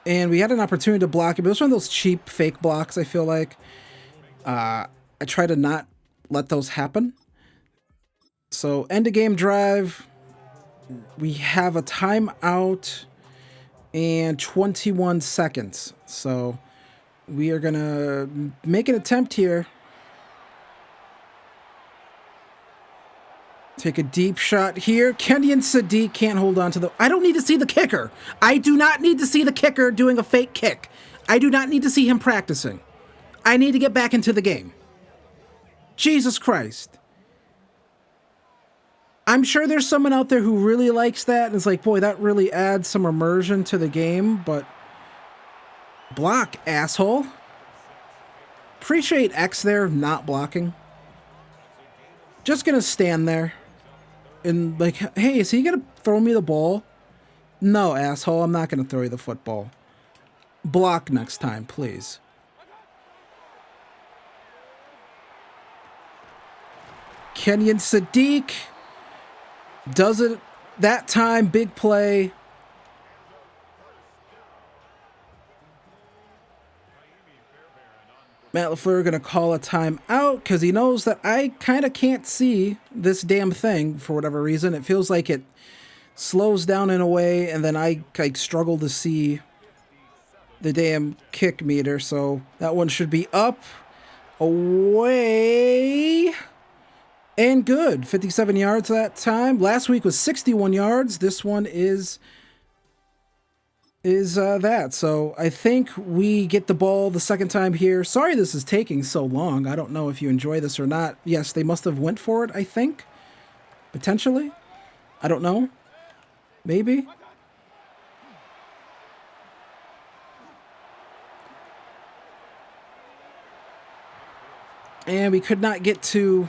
[SPEAKER 1] And we had an opportunity to block it, but it was one of those cheap fake blocks, I feel like. I try to not let those happen. So, end of game drive. We have a timeout and 21 seconds. So, we are going to make an attempt here. Take a deep shot here. Kenyon Sadiq can't hold on to the... I don't need to see the kicker. I do not need to see the kicker doing a fake kick. I do not need to see him practicing. I need to get back into the game. Jesus Christ. I'm sure there's someone out there who really likes that. And it's like, boy, that really adds some immersion to the game. But block, asshole. Appreciate X there not blocking. Just going to stand there. And like, hey, is he going to throw me the ball? No, asshole, I'm not going to throw you the football. Block next time, please. Kenyon Sadiq does it that time. Big play. Matt LaFleur going to call a timeout because he knows that I kind of can't see this damn thing for whatever reason. It feels like it slows down in a way, and then I struggle to see the damn kick meter. So that one should be up, away, and good. 57 yards that time. Last week was 61 yards. This one is that. So I think we get the ball the second time here. Sorry this is taking so long. I don't know if you enjoy this or not. Yes, they must have went for it, I think. Potentially. I don't know. Maybe. And we could not get to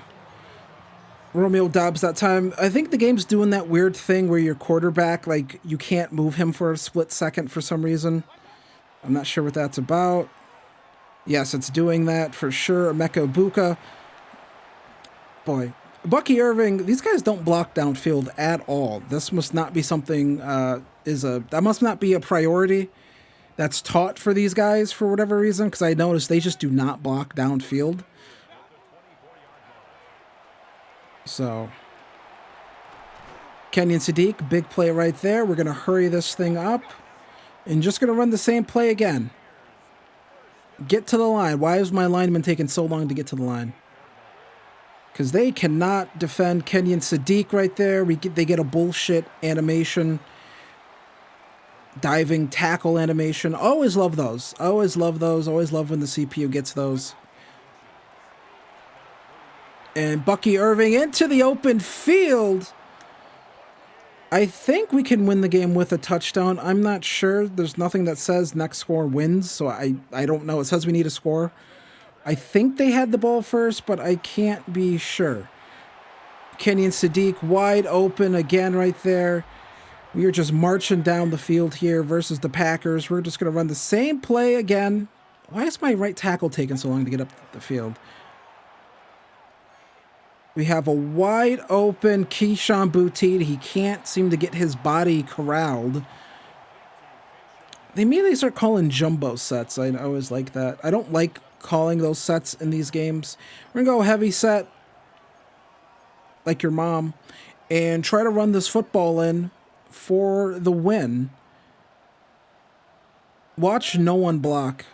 [SPEAKER 1] Romeo Doubs that time. I think the game's doing that weird thing where your quarterback, like, you can't move him for a split second for some reason. I'm not sure what that's about. Yes, it's doing that for sure. Emeka Ibuka. Boy, Bucky Irving, these guys don't block downfield at all. This must not be something, that must not be a priority that's taught for these guys for whatever reason, because I noticed they just do not block downfield. So, Kenyon Sadiq, big play right there. We're going to hurry this thing up and just going to run the same play again. Get to the line. Why is my lineman taking so long to get to the line? Because they cannot defend Kenyon Sadiq right there. They get a bullshit animation. Diving tackle animation. Always love those. Always love those. Always love when the CPU gets those. And Bucky Irving into the open field. I think we can win the game with a touchdown. I'm not sure. There's nothing that says next score wins, so I don't know. It says we need a score. I think they had the ball first, but I can't be sure. Kenyon Sadiq wide open again right there. We are just marching down the field here versus the Packers. We're just going to run the same play again. Why is my right tackle taking so long to get up the field? We have a wide open Keyshawn Boutte. He can't seem to get his body corralled. They immediately start calling jumbo sets. I always like that. I don't like calling those sets in these games. We're going to go heavy set, like your mom, and try to run this football in for the win. Watch no one block.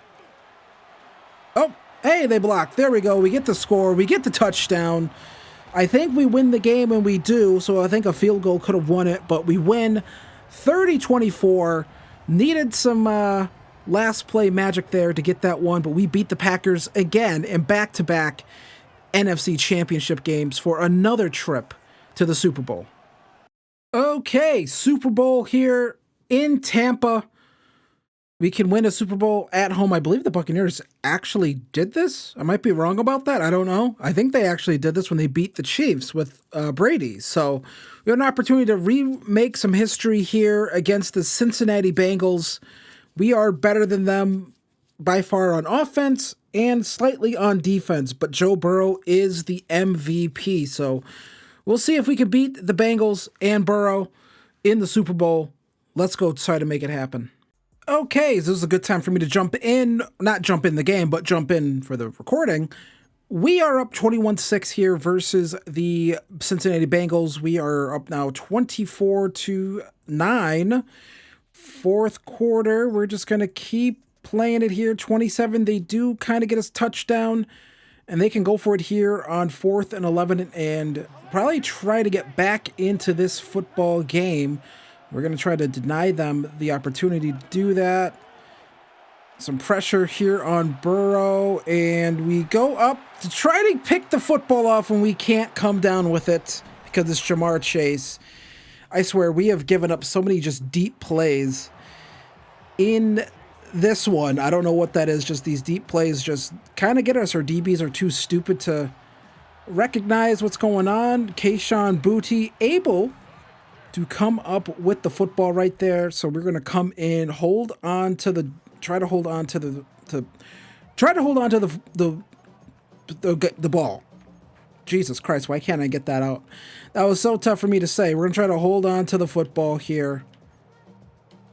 [SPEAKER 1] Oh, hey, they blocked. There we go. We get the score. We get the touchdown. I think we win the game, and we do, so I think a field goal could have won it, but we win 30-24. Needed some last play magic there to get that one, but we beat the Packers again in back-to-back NFC Championship games for another trip to the Super Bowl. Okay, Super Bowl here in Tampa. We can win a Super Bowl at home. I believe the Buccaneers actually did this. I might be wrong about that. I don't know. I think they actually did this when they beat the Chiefs with Brady. So we have an opportunity to remake some history here against the Cincinnati Bengals. We are better than them by far on offense and slightly on defense, but Joe Burrow is the MVP. So we'll see if we can beat the Bengals and Burrow in the Super Bowl. Let's go try to make it happen. Okay, so this is a good time for me to jump in, not jump in the game, but jump in for the recording. We are up 21-6 here versus the Cincinnati Bengals. We are up now 24-9. Fourth quarter, we're just going to keep playing it here. 27, they do kind of get us touchdown, and they can go for it here on 4th and 11 and probably try to get back into this football game. We're going to try to deny them the opportunity to do that. Some pressure here on Burrow, and we go up to try to pick the football off, and we can't come down with it because it's Jamar Chase. I swear, we have given up so many just deep plays in this one. I don't know what that is. Just these deep plays just kind of get us. Our DBs are too stupid to recognize what's going on. Keyshawn Boutte able to come up with the football right there. So we're going to come in, try to hold on to the ball. Jesus Christ, why can't I get that out? That was so tough for me to say. We're going to try to hold on to the football here.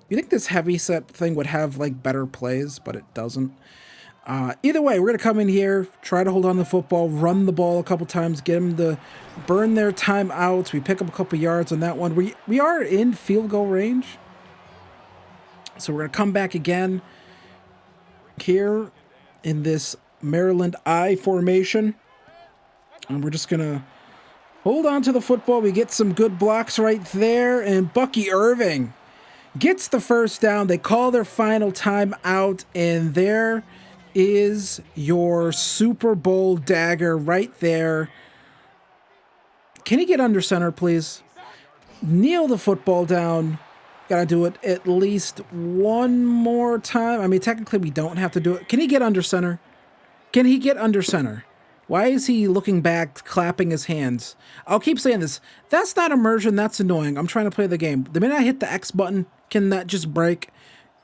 [SPEAKER 1] You think this heavy set thing would have like better plays, but it doesn't. Either way, we're going to come in here, try to hold on to the football, run the ball a couple times, get them to burn their timeouts. We pick up a couple yards on that one. We are in field goal range. So we're going to come back again here in this Maryland I formation. And we're just going to hold on to the football. We get some good blocks right there. And Bucky Irving gets the first down. They call their final timeout. And there is your Super Bowl dagger right there. Can he get under center, please? Kneel the football down. Gotta do it at least one more time. I mean, technically we don't have to do it. Can he get under center? Can he get under center? Why is he looking back, clapping his hands? I'll keep saying this. That's not immersion. That's annoying. I'm trying to play the game. The minute I hit the X button, can that just break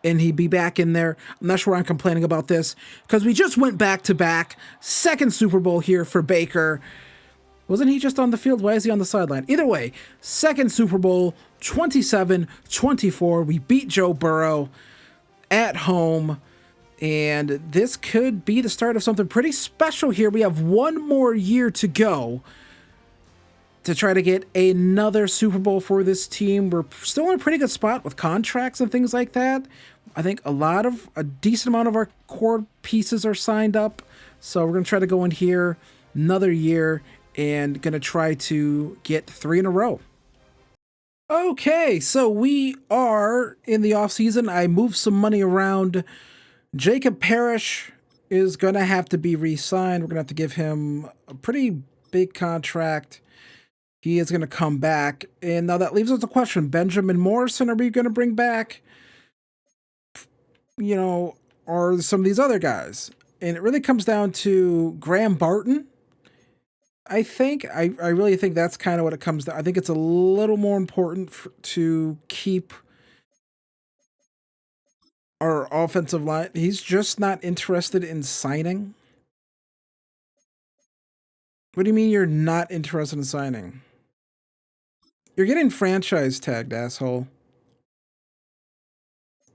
[SPEAKER 1] and he be back in there? I'm not sure I'm complaining about this because we just went back to back. Second Super Bowl here for Baker. Wasn't he just on the field? Why is he on the sideline? Either way, second Super Bowl, 27-24. We beat Joe Burrow at home. And this could be the start of something pretty special here. We have one more year to go to try to get another Super Bowl for this team. We're still in a pretty good spot with contracts and things like that. I think a decent amount of our core pieces are signed up. So we're going to try to go in here another year and going to try to get 3 in a row. Okay, so we are in the offseason. I moved some money around. Jacob Parrish is going to have to be re-signed. We're going to have to give him a pretty big contract. He is going to come back. And now that leaves us a question. Benjamin Morrison, are we going to bring back, you know, or some of these other guys? And it really comes down to Graham Barton. I think, I really think that's kind of what it comes down. I think it's a little more important to keep our offensive line. He's just not interested in signing. What do you mean you're not interested in signing? You're getting franchise tagged, asshole.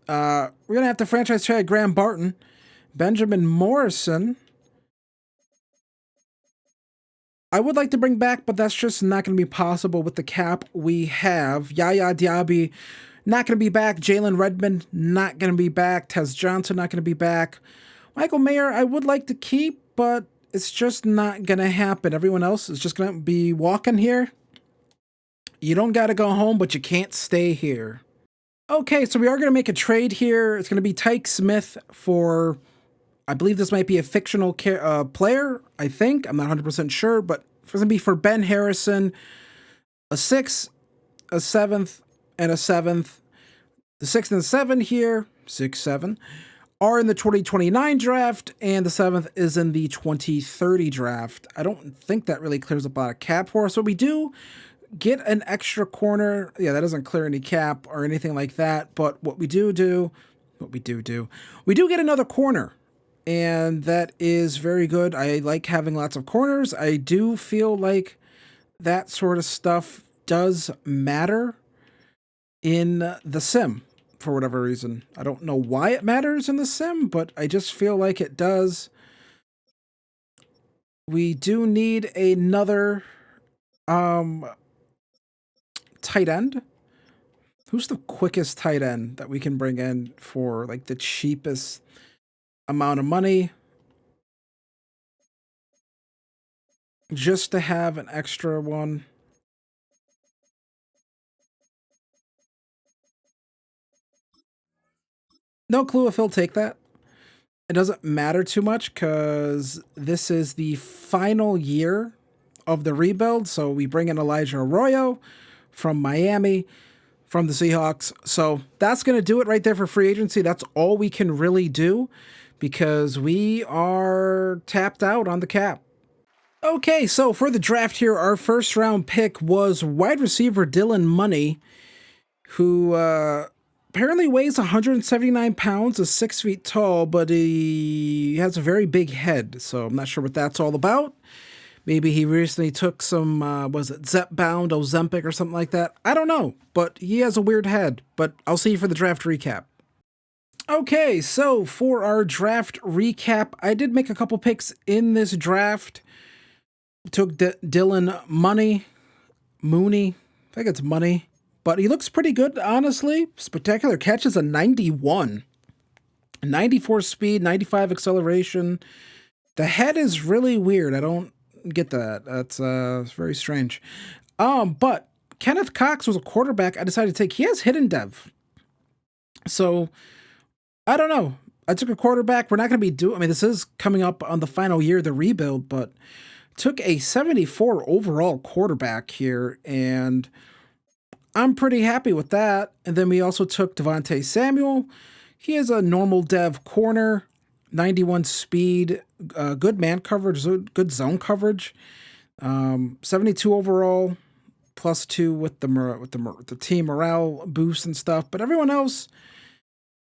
[SPEAKER 1] We're gonna have to franchise tag Graham Barton, Benjamin Morrison. I would like to bring back, but that's just not going to be possible with the cap we have. Yaya Diaby, not going to be back. Jalen Redmond, not going to be back. Tez Johnson, not going to be back. Michael Mayer, I would like to keep, but it's just not going to happen. Everyone else is just going to be walking here. You don't got to go home, but you can't stay here. Okay, so we are going to make a trade here. It's going to be Tyke Smith for, I believe this might be a fictional player, I think. I'm not 100% sure, but it's going to be for Ben Harrison, a 6th, a 7th, and a 7th. The 6th and 7 here, 6, 7, are in the 2029 draft, and the 7th is in the 2030 draft. I don't think that really clears up a lot of cap for us. So we do get an extra corner. Yeah, that doesn't clear any cap or anything like that. But what we do we do get another corner. And that is very good. I like having lots of corners. I do feel like that sort of stuff does matter in the sim for whatever reason. I don't know why it matters in the sim, but I just feel like it does. We do need another tight end. Who's the quickest tight end that we can bring in for like the cheapest amount of money? Just to have an extra one. No clue if he'll take that. It doesn't matter too much because this is the final year of the rebuild. So we bring in Elijah Arroyo from Miami, from the Seahawks. So that's going to do it right there for free agency. That's all we can really do because we are tapped out on the cap. Okay, so for the draft here, our first round pick was wide receiver Dylan Money, who apparently weighs 179 pounds, is 6 feet tall, but he has a very big head. So I'm not sure what that's all about. Maybe he recently took some, was it Zepbound, Ozempic, or something like that? I don't know, but he has a weird head. But I'll see you for the draft recap. Okay, so for our draft recap, I did make a couple picks in this draft. Took Dylan Mooney. I think it's Money. But he looks pretty good, honestly. Spectacular catch is a 91. 94 speed, 95 acceleration. The head is really weird. I don't get that. That's very strange. But Kenneth Cox was a quarterback I decided to take. He has hidden dev. So, I don't know. I took a quarterback. We're not going to be I mean, this is coming up on the final year of the rebuild, but took a 74 overall quarterback here, and I'm pretty happy with that. And then we also took Devontae Samuel. He is a normal dev corner, 91 speed, good man coverage, good zone coverage, 72 overall, +2 with the team morale boost and stuff. But everyone else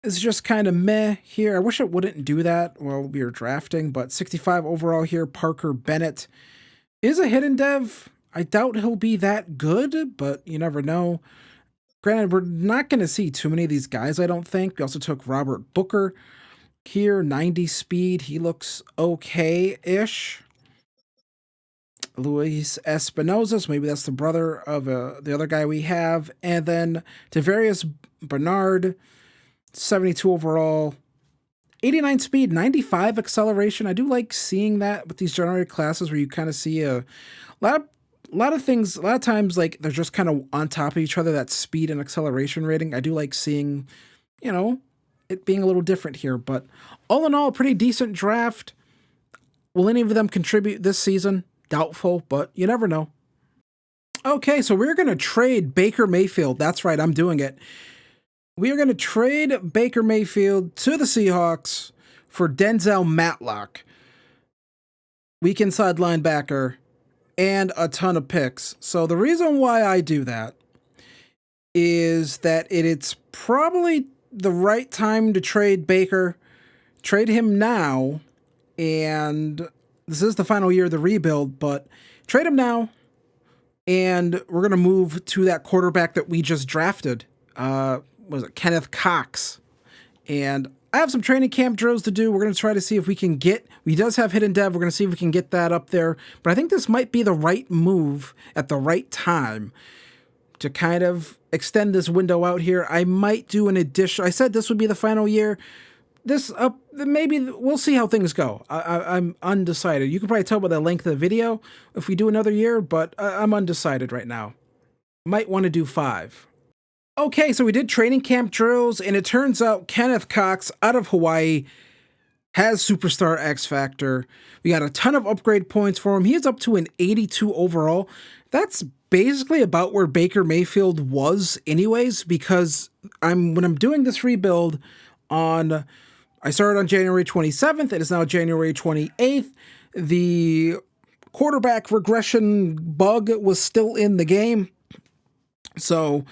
[SPEAKER 1] is just kind of meh here. I wish it wouldn't do that while we were drafting, but 65 overall here. Parker Bennett is a hidden dev. I doubt he'll be that good, but you never know. Granted, we're not going to see too many of these guys, I don't think. We also took Robert Booker here, 90 speed. He looks okay-ish. Luis Espinosa, so maybe that's the brother of the other guy we have. And then Tavarius Bernard, 72 overall, 89 speed, 95 acceleration. I do like seeing that with these generated classes where you kind of see a lot of things, a lot of times like they're just kind of on top of each other, that speed and acceleration rating. I do like seeing, it being a little different here. But all in all, pretty decent draft. Will any of them contribute this season? Doubtful, but you never know. Okay, so we're going to trade Baker Mayfield. That's right, I'm doing it. We are going to trade Baker Mayfield to the Seahawks for Denzel Matlock, weak inside linebacker, and a ton of picks. So the reason why I do that is that it's probably the right time to trade Baker. Trade him now, and this is the final year of the rebuild, but trade him now, and we're going to move to that quarterback that we just drafted. Was it Kenneth Cox? And I have some training camp drills to do. We're going to try to see if we can get, he does have hidden dev. We're going to see if we can get that up there. But I think this might be the right move at the right time to kind of extend this window out here. I might do an addition. I said this would be the final year. This maybe we'll see how things go. I'm undecided. You can probably tell by the length of the video if we do another year, but I'm undecided right now. Might want to do 5. Okay, so we did training camp drills, and it turns out Kenneth Cox out of Hawaii has superstar X Factor. We got a ton of upgrade points for him. He's up to an 82 overall. That's basically about where Baker Mayfield was anyways, because when I'm doing this rebuild I started on January 27th. It is now January 28th. The quarterback regression bug was still in the game. So,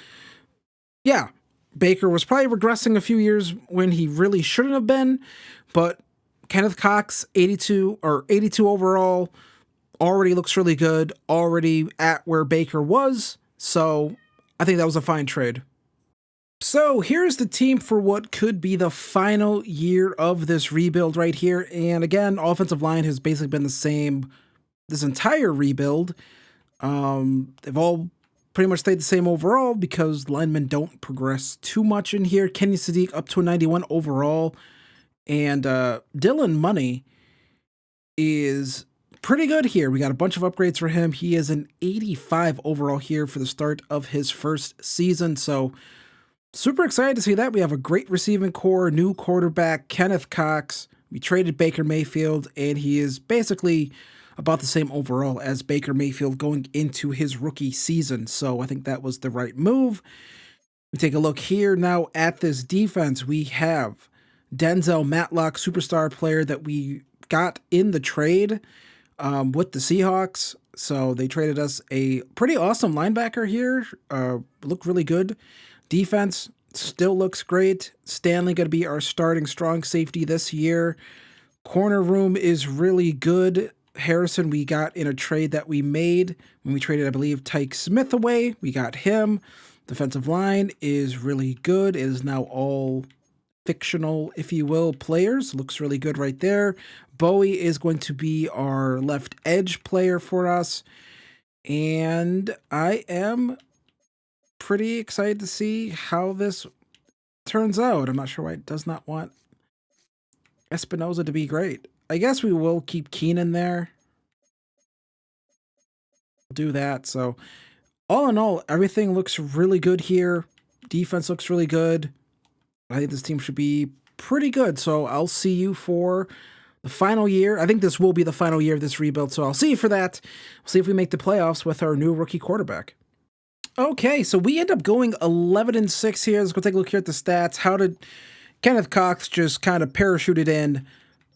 [SPEAKER 1] yeah, Baker was probably regressing a few years when he really shouldn't have been. But Kenneth Cox, 82 overall, already looks really good, already at where Baker was. So, I think that was a fine trade. So here's the team for what could be the final year of this rebuild right here. And again, offensive line has basically been the same this entire rebuild. They've all pretty much stayed the same overall because linemen don't progress too much in here. Kenny Sadiq up to a 91 overall. And Dylan Money is pretty good here. We got a bunch of upgrades for him. He is an 85 overall here for the start of his first season. So super excited to see that. We have a great receiving core, new quarterback, Kenneth Cox. We traded Baker Mayfield, and he is basically about the same overall as Baker Mayfield going into his rookie season. So I think that was the right move. We take a look here now at this defense. We have Denzel Matlock, superstar player that we got in the trade with the Seahawks. So they traded us a pretty awesome linebacker here. Looked really good. Defense still looks great. Stanley going to be our starting strong safety this year. Corner room is really good. Harrison we got in a trade that we made when we traded, I believe, Tyke Smith away. We got him. Defensive line is really good. It is now all fictional, if you will, players. Looks really good right there. Bowie is going to be our left edge player for us. And I am pretty excited to see how this turns out. I'm not sure why it does not want Espinoza to be great. I guess we will keep Keenan there. We'll do that. So all in all, everything looks really good here. Defense looks really good. I think this team should be pretty good. So I'll see you for the final year. I think this will be the final year of this rebuild. So I'll see you for that. We'll see if we make the playoffs with our new rookie quarterback. Okay, so we end up going 11-6 here. Let's go take a look here at the stats. How did Kenneth Cox just kind of parachuted in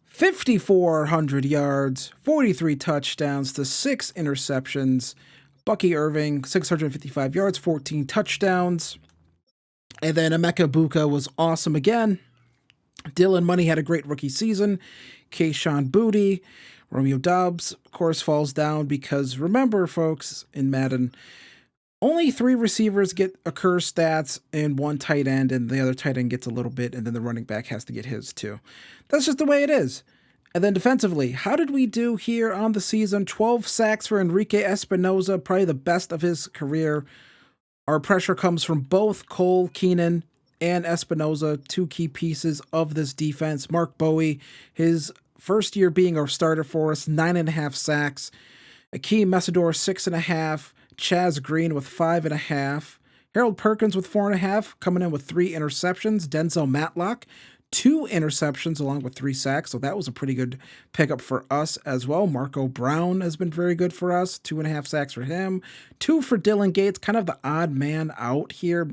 [SPEAKER 1] 5,400 yards, 43 touchdowns to 6 interceptions. Bucky Irving, 655 yards, 14 touchdowns. And then Emeka Buka was awesome again. Dylan Money had a great rookie season. Kayshawn Booty. Romeo Doubs, of course, falls down because remember, folks, in Madden, only 3 receivers get occur stats and 1 tight end, and the other tight end gets a little bit, and then the running back has to get his too. That's just the way it is. And then defensively, how did we do here on the season? 12 sacks for Enrique Espinoza, probably the best of his career. Our pressure comes from both Cole Keenan and Espinoza, 2 key pieces of this defense. Mark Bowie, his first year being our starter for us, 9.5 sacks. Akeem Messidor, 6.5. Chaz Green with 5.5. Harold Perkins with 4.5, coming in with 3 interceptions. Denzel Matlock, 2 interceptions along with 3 sacks, so that was a pretty good pickup for us as well. Marco Brown has been very good for us, 2.5 sacks for him, 2 for Dylan Gates, kind of the odd man out here,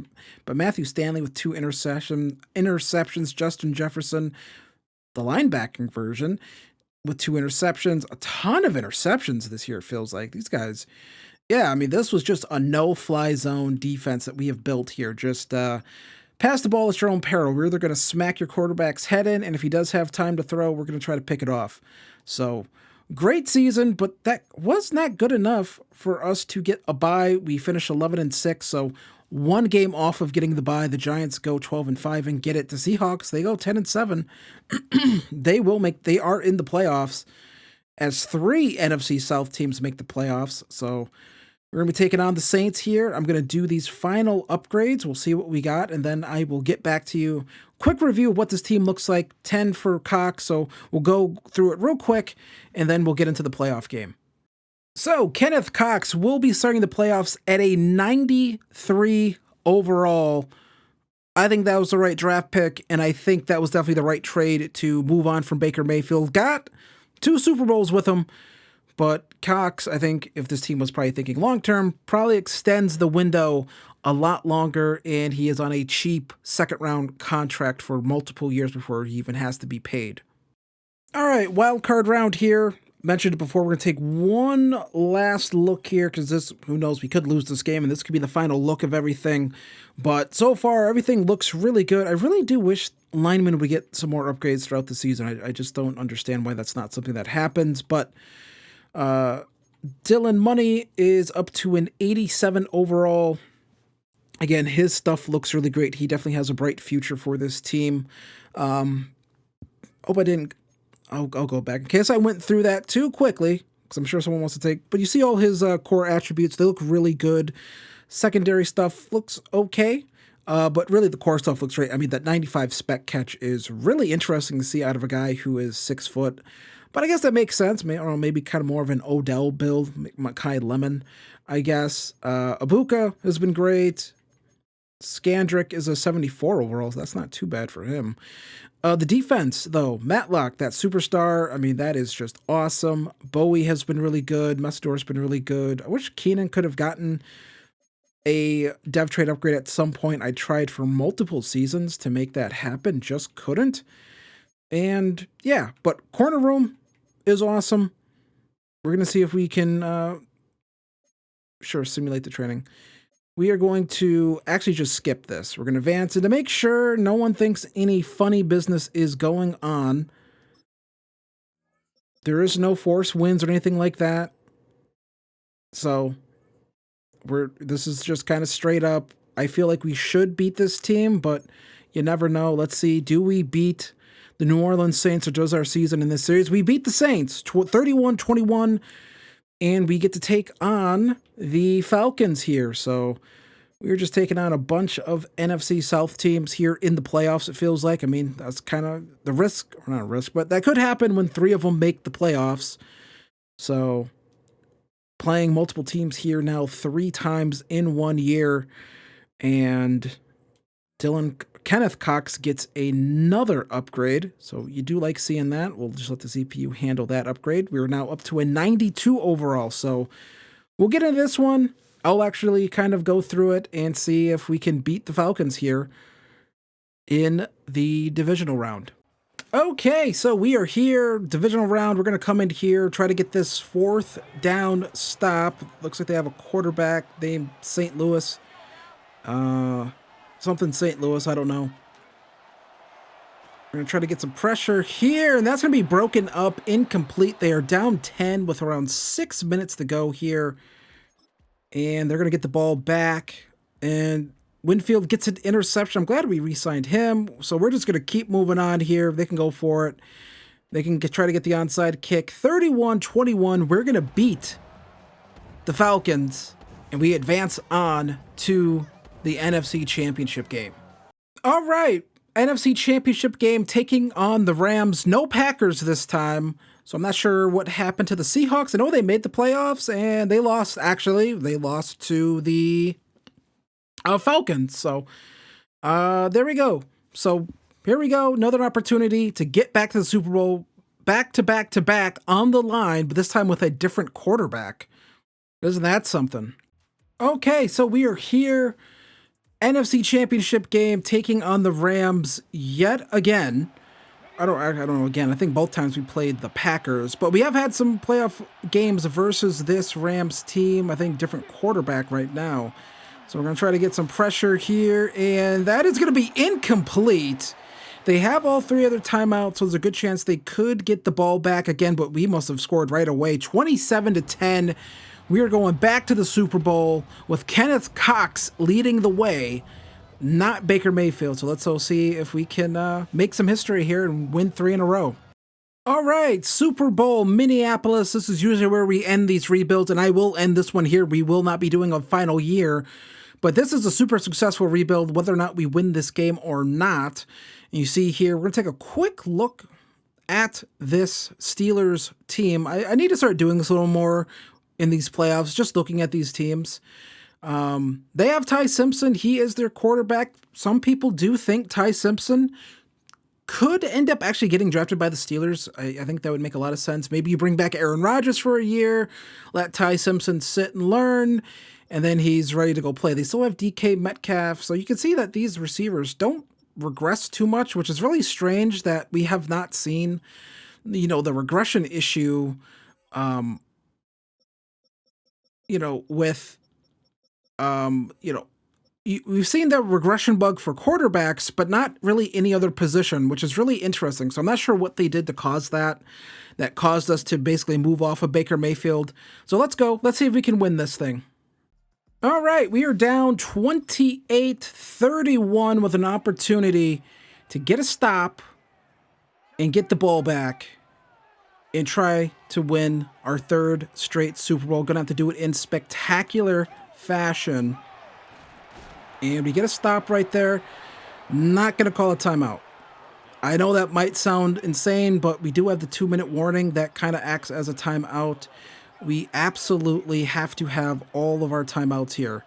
[SPEAKER 1] but Matthew Stanley with 2 interceptions, Justin Jefferson, the linebacking version, with 2 interceptions, a ton of interceptions this year, it feels like. These guys, yeah, I mean, this was just a no-fly zone defense that we have built here. Just pass the ball at your own peril. We're either going to smack your quarterback's head in, and if he does have time to throw, we're going to try to pick it off. So, great season, but that was not good enough for us to get a bye. We finished 11-6, so 1 game off of getting the bye. The Giants go 12-5 and get it. The Seahawks, they go 10-7. They are in the playoffs as 3 NFC South teams make the playoffs. So we're going to be taking on the Saints here. I'm going to do these final upgrades. We'll see what we got, and then I will get back to you. Quick review of what this team looks like. 10 for Cox, so we'll go through it real quick, and then we'll get into the playoff game. So, Kenneth Cox will be starting the playoffs at a 93 overall. I think that was the right draft pick, and I think that was definitely the right trade to move on from Baker Mayfield. Got 2 Super Bowls with him, but Cox, I think, if this team was probably thinking long-term, probably extends the window a lot longer, and he is on a cheap second-round contract for multiple years before he even has to be paid. All right, wild card round here. Mentioned it before, we're going to take one last look here because this, who knows, we could lose this game, and this could be the final look of everything. But so far, everything looks really good. I really do wish linemen would get some more upgrades throughout the season. I just don't understand why that's not something that happens, but Dylan Money is up to an 87 overall. Again, his stuff looks really great. He definitely has a bright future for this team. I'll go back in case I went through that too quickly, because I'm sure someone wants to take. But you see all his core attributes. They look really good. Secondary stuff looks okay. But really the core stuff looks great. I mean, that 95 spec catch is really interesting to see out of a guy who is 6 foot. But I guess that makes sense. I don't know, maybe kind of more of an Odell build, Makai Lemon, I guess. Ibuka has been great. Skandrick is a 74 overall. So that's not too bad for him. The defense, though, Matlock, that superstar, I mean, that is just awesome. Bowie has been really good. Messidor's been really good. I wish Keenan could have gotten a dev trade upgrade at some point. I tried for multiple seasons to make that happen, just couldn't. And yeah, but corner room is awesome. We're going to see if we can, simulate the training. We are going to actually just skip this. We're going to advance, and to make sure no one thinks any funny business is going on, there is no force winds or anything like that. So this is just kind of straight up. I feel like we should beat this team, but you never know. Let's see. Do we beat the New Orleans Saints, or does our season in this series? We beat the Saints 31-21. And we get to take on the Falcons here. So we're just taking on a bunch of NFC South teams here in the playoffs, it feels like. I mean, that's kind of the risk, or not a risk, but that could happen when 3 of them make the playoffs. So playing multiple teams here now 3 times in 1 year. And Kenneth Cox gets another upgrade, so you do like seeing that. We'll just let the CPU handle that upgrade. We're now up to a 92 overall, so we'll get into this one. I'll actually kind of go through it and see if we can beat the Falcons here in the divisional round. Okay, so we are here, divisional round. We're going to come in here, try to get this 4th down stop. Looks like they have a quarterback named St. Louis. Something St. Louis, I don't know. We're going to try to get some pressure here, and that's going to be broken up, incomplete. They are down 10 with around 6 minutes to go here. And they're going to get the ball back, and Winfield gets an interception. I'm glad we re-signed him, so we're just going to keep moving on here. They can go for it. They can try to get the onside kick. 31-21, we're going to beat the Falcons, and we advance on to the NFC Championship game. All right, NFC Championship game taking on the Rams. No Packers this time, so I'm not sure what happened to the Seahawks. I know they made the playoffs, and they lost, actually. They lost to the Falcons, so there we go. So Here we go, another opportunity to get back to the Super Bowl, back to back to back on the line, but this time with a different quarterback. Isn't that something? Okay, so we are here, NFC Championship game, taking on the Rams yet again. I don't know. Again, I think both times we played the Packers, but we have had some playoff games versus this Rams team. I think different quarterback right now. So we're going to try to get some pressure here, and that is going to be incomplete. They have all three other timeouts, so there's a good chance they could get the ball back again, but we must have scored right away. 27-10. We are going back to the Super Bowl with Kenneth Cox leading the way, not Baker Mayfield. So let's all see if we can make some history here and win 3 in a row. All right, Super Bowl, Minneapolis. This is usually where we end these rebuilds, and I will end this one here. We will not be doing a final year, but this is a super successful rebuild, whether or not we win this game or not. And you see here, we're going to take a quick look at this Steelers team. I need to start doing this a little more in these playoffs, just looking at these teams. They have Ty Simpson. He is their quarterback. Some people do think Ty Simpson could end up actually getting drafted by the Steelers. I think that would make a lot of sense. Maybe you bring back Aaron Rodgers for a year, let Ty Simpson sit and learn, and then he's ready to go play. They still have DK Metcalf, so you can see that these receivers don't regress too much, which is really strange that we have not seen, the regression issue, with, we've seen the regression bug for quarterbacks, but not really any other position, which is really interesting. So I'm not sure what they did to cause that caused us to basically move off of Baker Mayfield. So let's go. Let's see if we can win this thing. All right, we are down 28-31 with an opportunity to get a stop and get the ball back and try to win our 3rd straight Super Bowl. Gonna have to do it in spectacular fashion. And we get a stop right there. Not gonna call a timeout. I know that might sound insane, but we do have the 2-minute warning that kind of acts as a timeout. We absolutely have to have all of our timeouts here.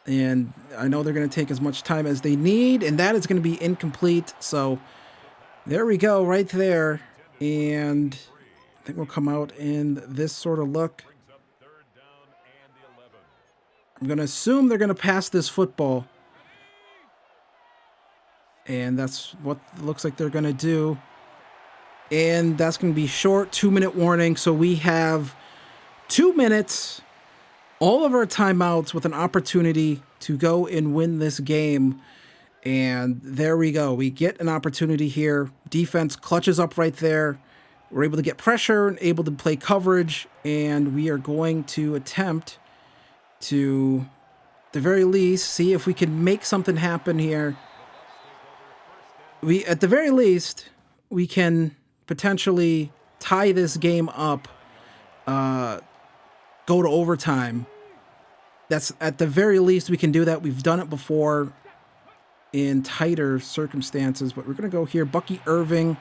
[SPEAKER 1] And I know they're going to take as much time as they need, and that is going to be incomplete. So there we go, right there. And I think we'll come out in this sort of look. I'm going to assume they're going to pass this football. And that's what it looks like they're going to do. And that's going to be short, 2-minute warning. So we have 2 minutes, all of our timeouts with an opportunity to go and win this game. And there we go. We get an opportunity here. Defense clutches up right there. We're able to get pressure and able to play coverage. And we are going to attempt to, at the very least, see if we can make something happen here. At the very least, we can potentially tie this game up, go to overtime. That's at the very least we can do that. We've done it before in tighter circumstances, but we're going to go here. Bucky Irving,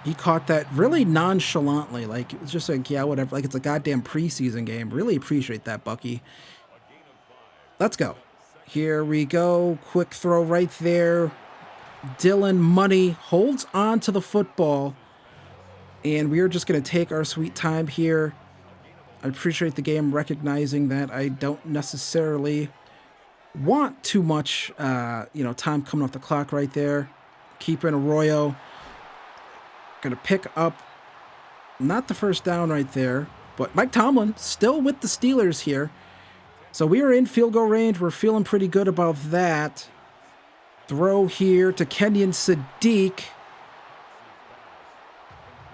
[SPEAKER 1] he caught that really nonchalantly. Like, it was just like, yeah, whatever. Like, it's a goddamn preseason game. Really appreciate that, Bucky. Let's go. Here we go. Quick throw right there. Dylan Money holds on to the football, and we are just going to take our sweet time here. I appreciate the game recognizing that I don't necessarily want too much, time coming off the clock right there. Keeping Arroyo. Going to pick up, not the first down right there, but Mike Tomlin still with the Steelers here. So we are in field goal range. We're feeling pretty good about that. Throw here to Kenyon Sadiq.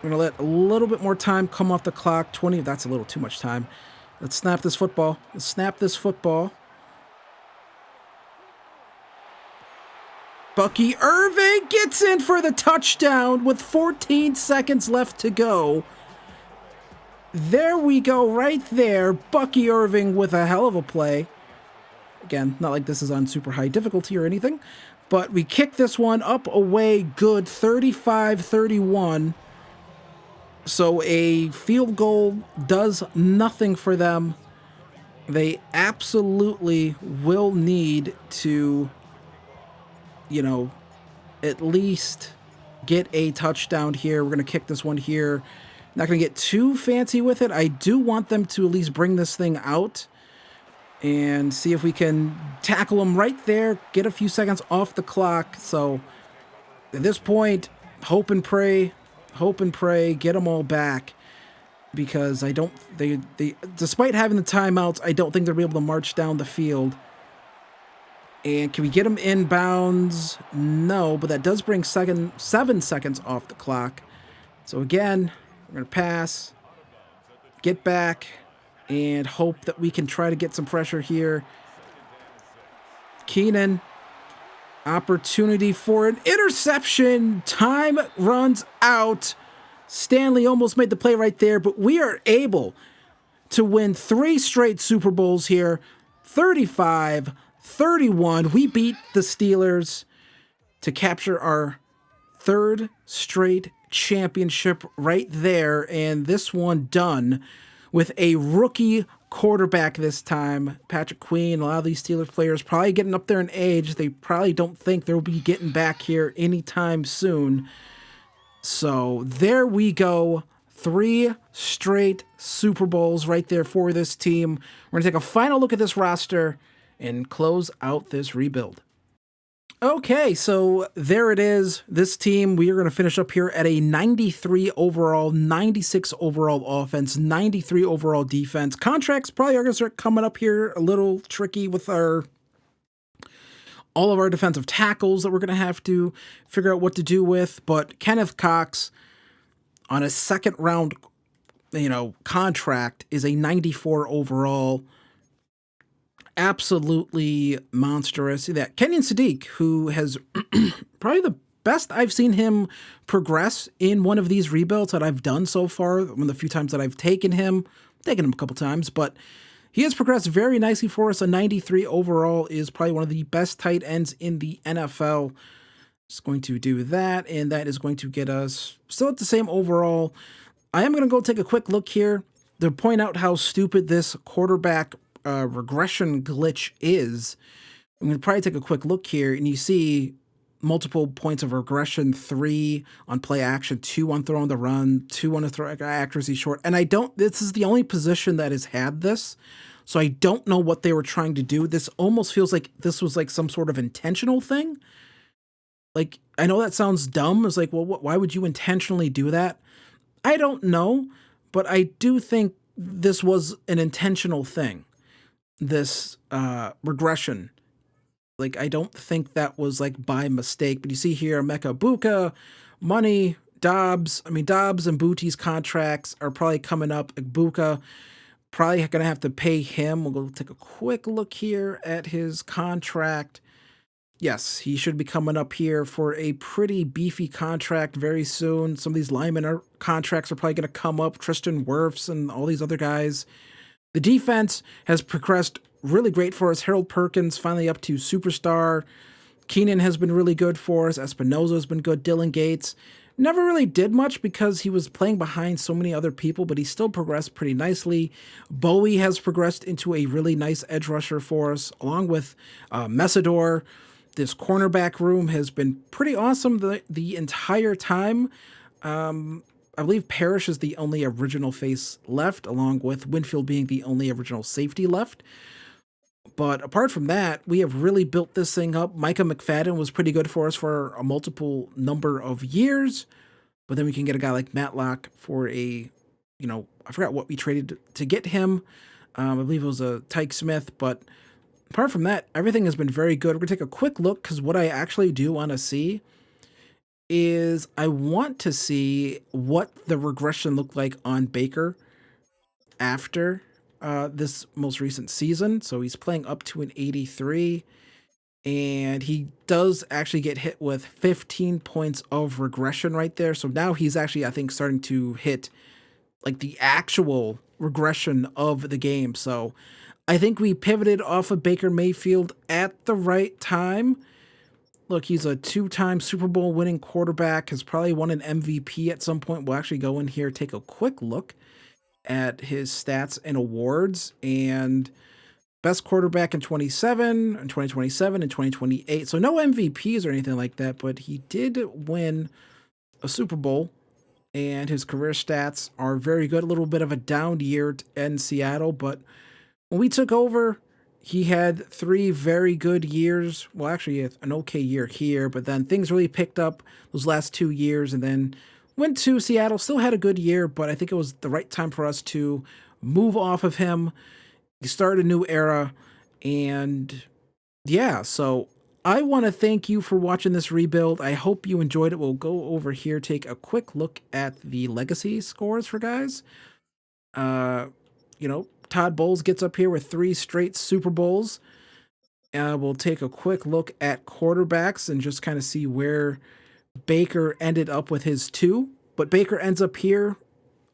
[SPEAKER 1] We're going to let a little bit more time come off the clock. 20, that's a little too much time. Let's snap this football. Let's snap this football. Bucky Irving gets in for the touchdown with 14 seconds left to go. There we go, right there. Bucky Irving with a hell of a play. Again, not like this is on super high difficulty or anything, but we kick this one up away good, 35-31. So a field goal does nothing for them. They absolutely will need to, at least get a touchdown here. We're going to kick this one here. Not going to get too fancy with it. I do want them to at least bring this thing out and see if we can tackle them right there, get a few seconds off the clock. So at this point, hope and pray, get them all back, because I don't, they despite having the timeouts, I don't think they'll be able to march down the field. And can we get them inbounds? No, but that does bring 7 seconds off the clock. So again, we're going to pass, get back, and hope that we can try to get some pressure here. Keenan, opportunity for an interception. Time runs out. Stanley almost made the play right there, but we are able to win 3 straight Super Bowls here. 35-31. We beat the Steelers to capture our 3rd straight championship right there, and this one done with a rookie quarterback this time. Patrick Queen. A lot of these Steelers players probably getting up there in age. They probably don't think they'll be getting back here anytime soon. So there we go. 3 straight Super Bowls right there for this team. We're going to take a final look at this roster and close out this rebuild. Okay, so there it is. This team, we are going to finish up here at a 93 overall, 96 overall offense, 93 overall defense. Contracts probably are going to start coming up here a little tricky with all of our defensive tackles that we're going to have to figure out what to do with. But Kenneth Cox on a 2nd round, contract is a 94 overall. Absolutely monstrous. See that Kenyon Sadiq, who has probably the best I've seen him progress in one of these rebuilds that I've done so far. One of the few times that I've taken him a couple times, but he has progressed very nicely for us. A 93 overall is probably one of the best tight ends in the NFL. Just going to do that, and that is going to get us still at the same overall. I am going to go take a quick look here to point out how stupid this quarterback regression glitch is. I'm going to probably take a quick look here, and you see multiple points of regression: 3 on play action, 2 on throw on the run, 2 on the throw accuracy short. And this is the only position that has had this, so I don't know what they were trying to do. This almost feels like this was like some sort of intentional thing. Like, I know that sounds dumb. It's like, well, why would you intentionally do that? I don't know, but I do think this was an intentional thing. This regression. Like, I don't think that was like by mistake, but you see here, Mecca Buka, Money, Dobbs and Bootie's contracts are probably coming up. Buka, probably going to have to pay him. We'll go take a quick look here at his contract. Yes, he should be coming up here for a pretty beefy contract very soon. Some of these linemen contracts are probably going to come up. Tristan Wirfs and all these other guys. The defense has progressed really great for us. Harold Perkins finally up to superstar. Keenan has been really good for us. Espinoza has been good. Dylan Gates never really did much because he was playing behind so many other people, but he still progressed pretty nicely. Bowie has progressed into a really nice edge rusher for us, along with Messidor. This cornerback room has been pretty awesome the entire time. I believe Parrish is the only original face left, along with Winfield being the only original safety left. But apart from that, we have really built this thing up. Micah McFadden was pretty good for us for a multiple number of years. But then we can get a guy like Matlock for I forgot what we traded to get him. I believe it was a Tyke Smith, but apart from that, everything has been very good. We're going to take a quick look because what I actually do want to see is I want to see what the regression looked like on Baker after this most recent season. So he's playing up to an 83, and he does actually get hit with 15 points of regression right there. So now he's actually, I think, starting to hit like the actual regression of the game. So I think we pivoted off of Baker Mayfield at the right time. Look, he's a 2-time Super Bowl winning quarterback, has probably won an MVP at some point. We'll actually go in here, take a quick look at his stats and awards. And best quarterback in 27, and 2027, and 2028. So no MVPs or anything like that, but he did win a Super Bowl, and his career stats are very good. A little bit of a down year in Seattle, but when we took over, he had 3 very good years. Well, actually, an okay year here, but then things really picked up those last 2 years, and then went to Seattle. Still had a good year, but I think it was the right time for us to move off of him, start a new era, and yeah, so I want to thank you for watching this rebuild. I hope you enjoyed it. We'll go over here, take a quick look at the legacy scores for guys. Uh, Todd Bowles gets up here with 3 straight Super Bowls. We'll take a quick look at quarterbacks and just kind of see where Baker ended up with his 2. But Baker ends up here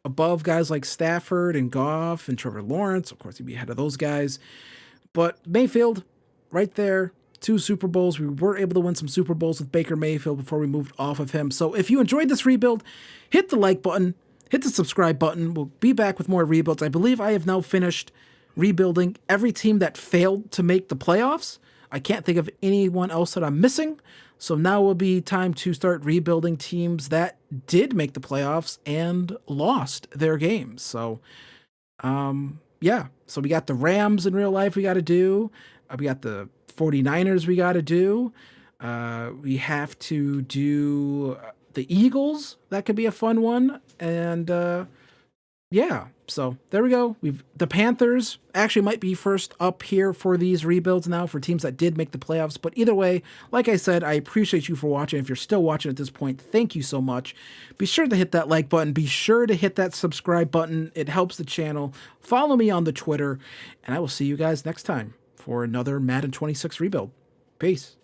[SPEAKER 1] above guys like Stafford and Goff and Trevor Lawrence. Of course, he'd be ahead of those guys. But Mayfield, right there, 2 Super Bowls. We were able to win some Super Bowls with Baker Mayfield before we moved off of him. So if you enjoyed this rebuild, hit the like button, hit the subscribe button. We'll be back with more rebuilds. I believe I have now finished rebuilding every team that failed to make the playoffs. I can't think of anyone else that I'm missing. So now will be time to start rebuilding teams that did make the playoffs and lost their games. So, yeah. So we got the Rams in real life we got to do. We got the 49ers we got to do. We have to do the Eagles. That could be a fun one. And yeah, so there we go. The Panthers actually might be first up here for these rebuilds now for teams that did make the playoffs. But either way, like I said, I appreciate you for watching. If you're still watching at this point, thank you so much. Be sure to hit that like button. Be sure to hit that subscribe button. It helps the channel. Follow me on the Twitter, and I will see you guys next time for another Madden 26 rebuild. Peace.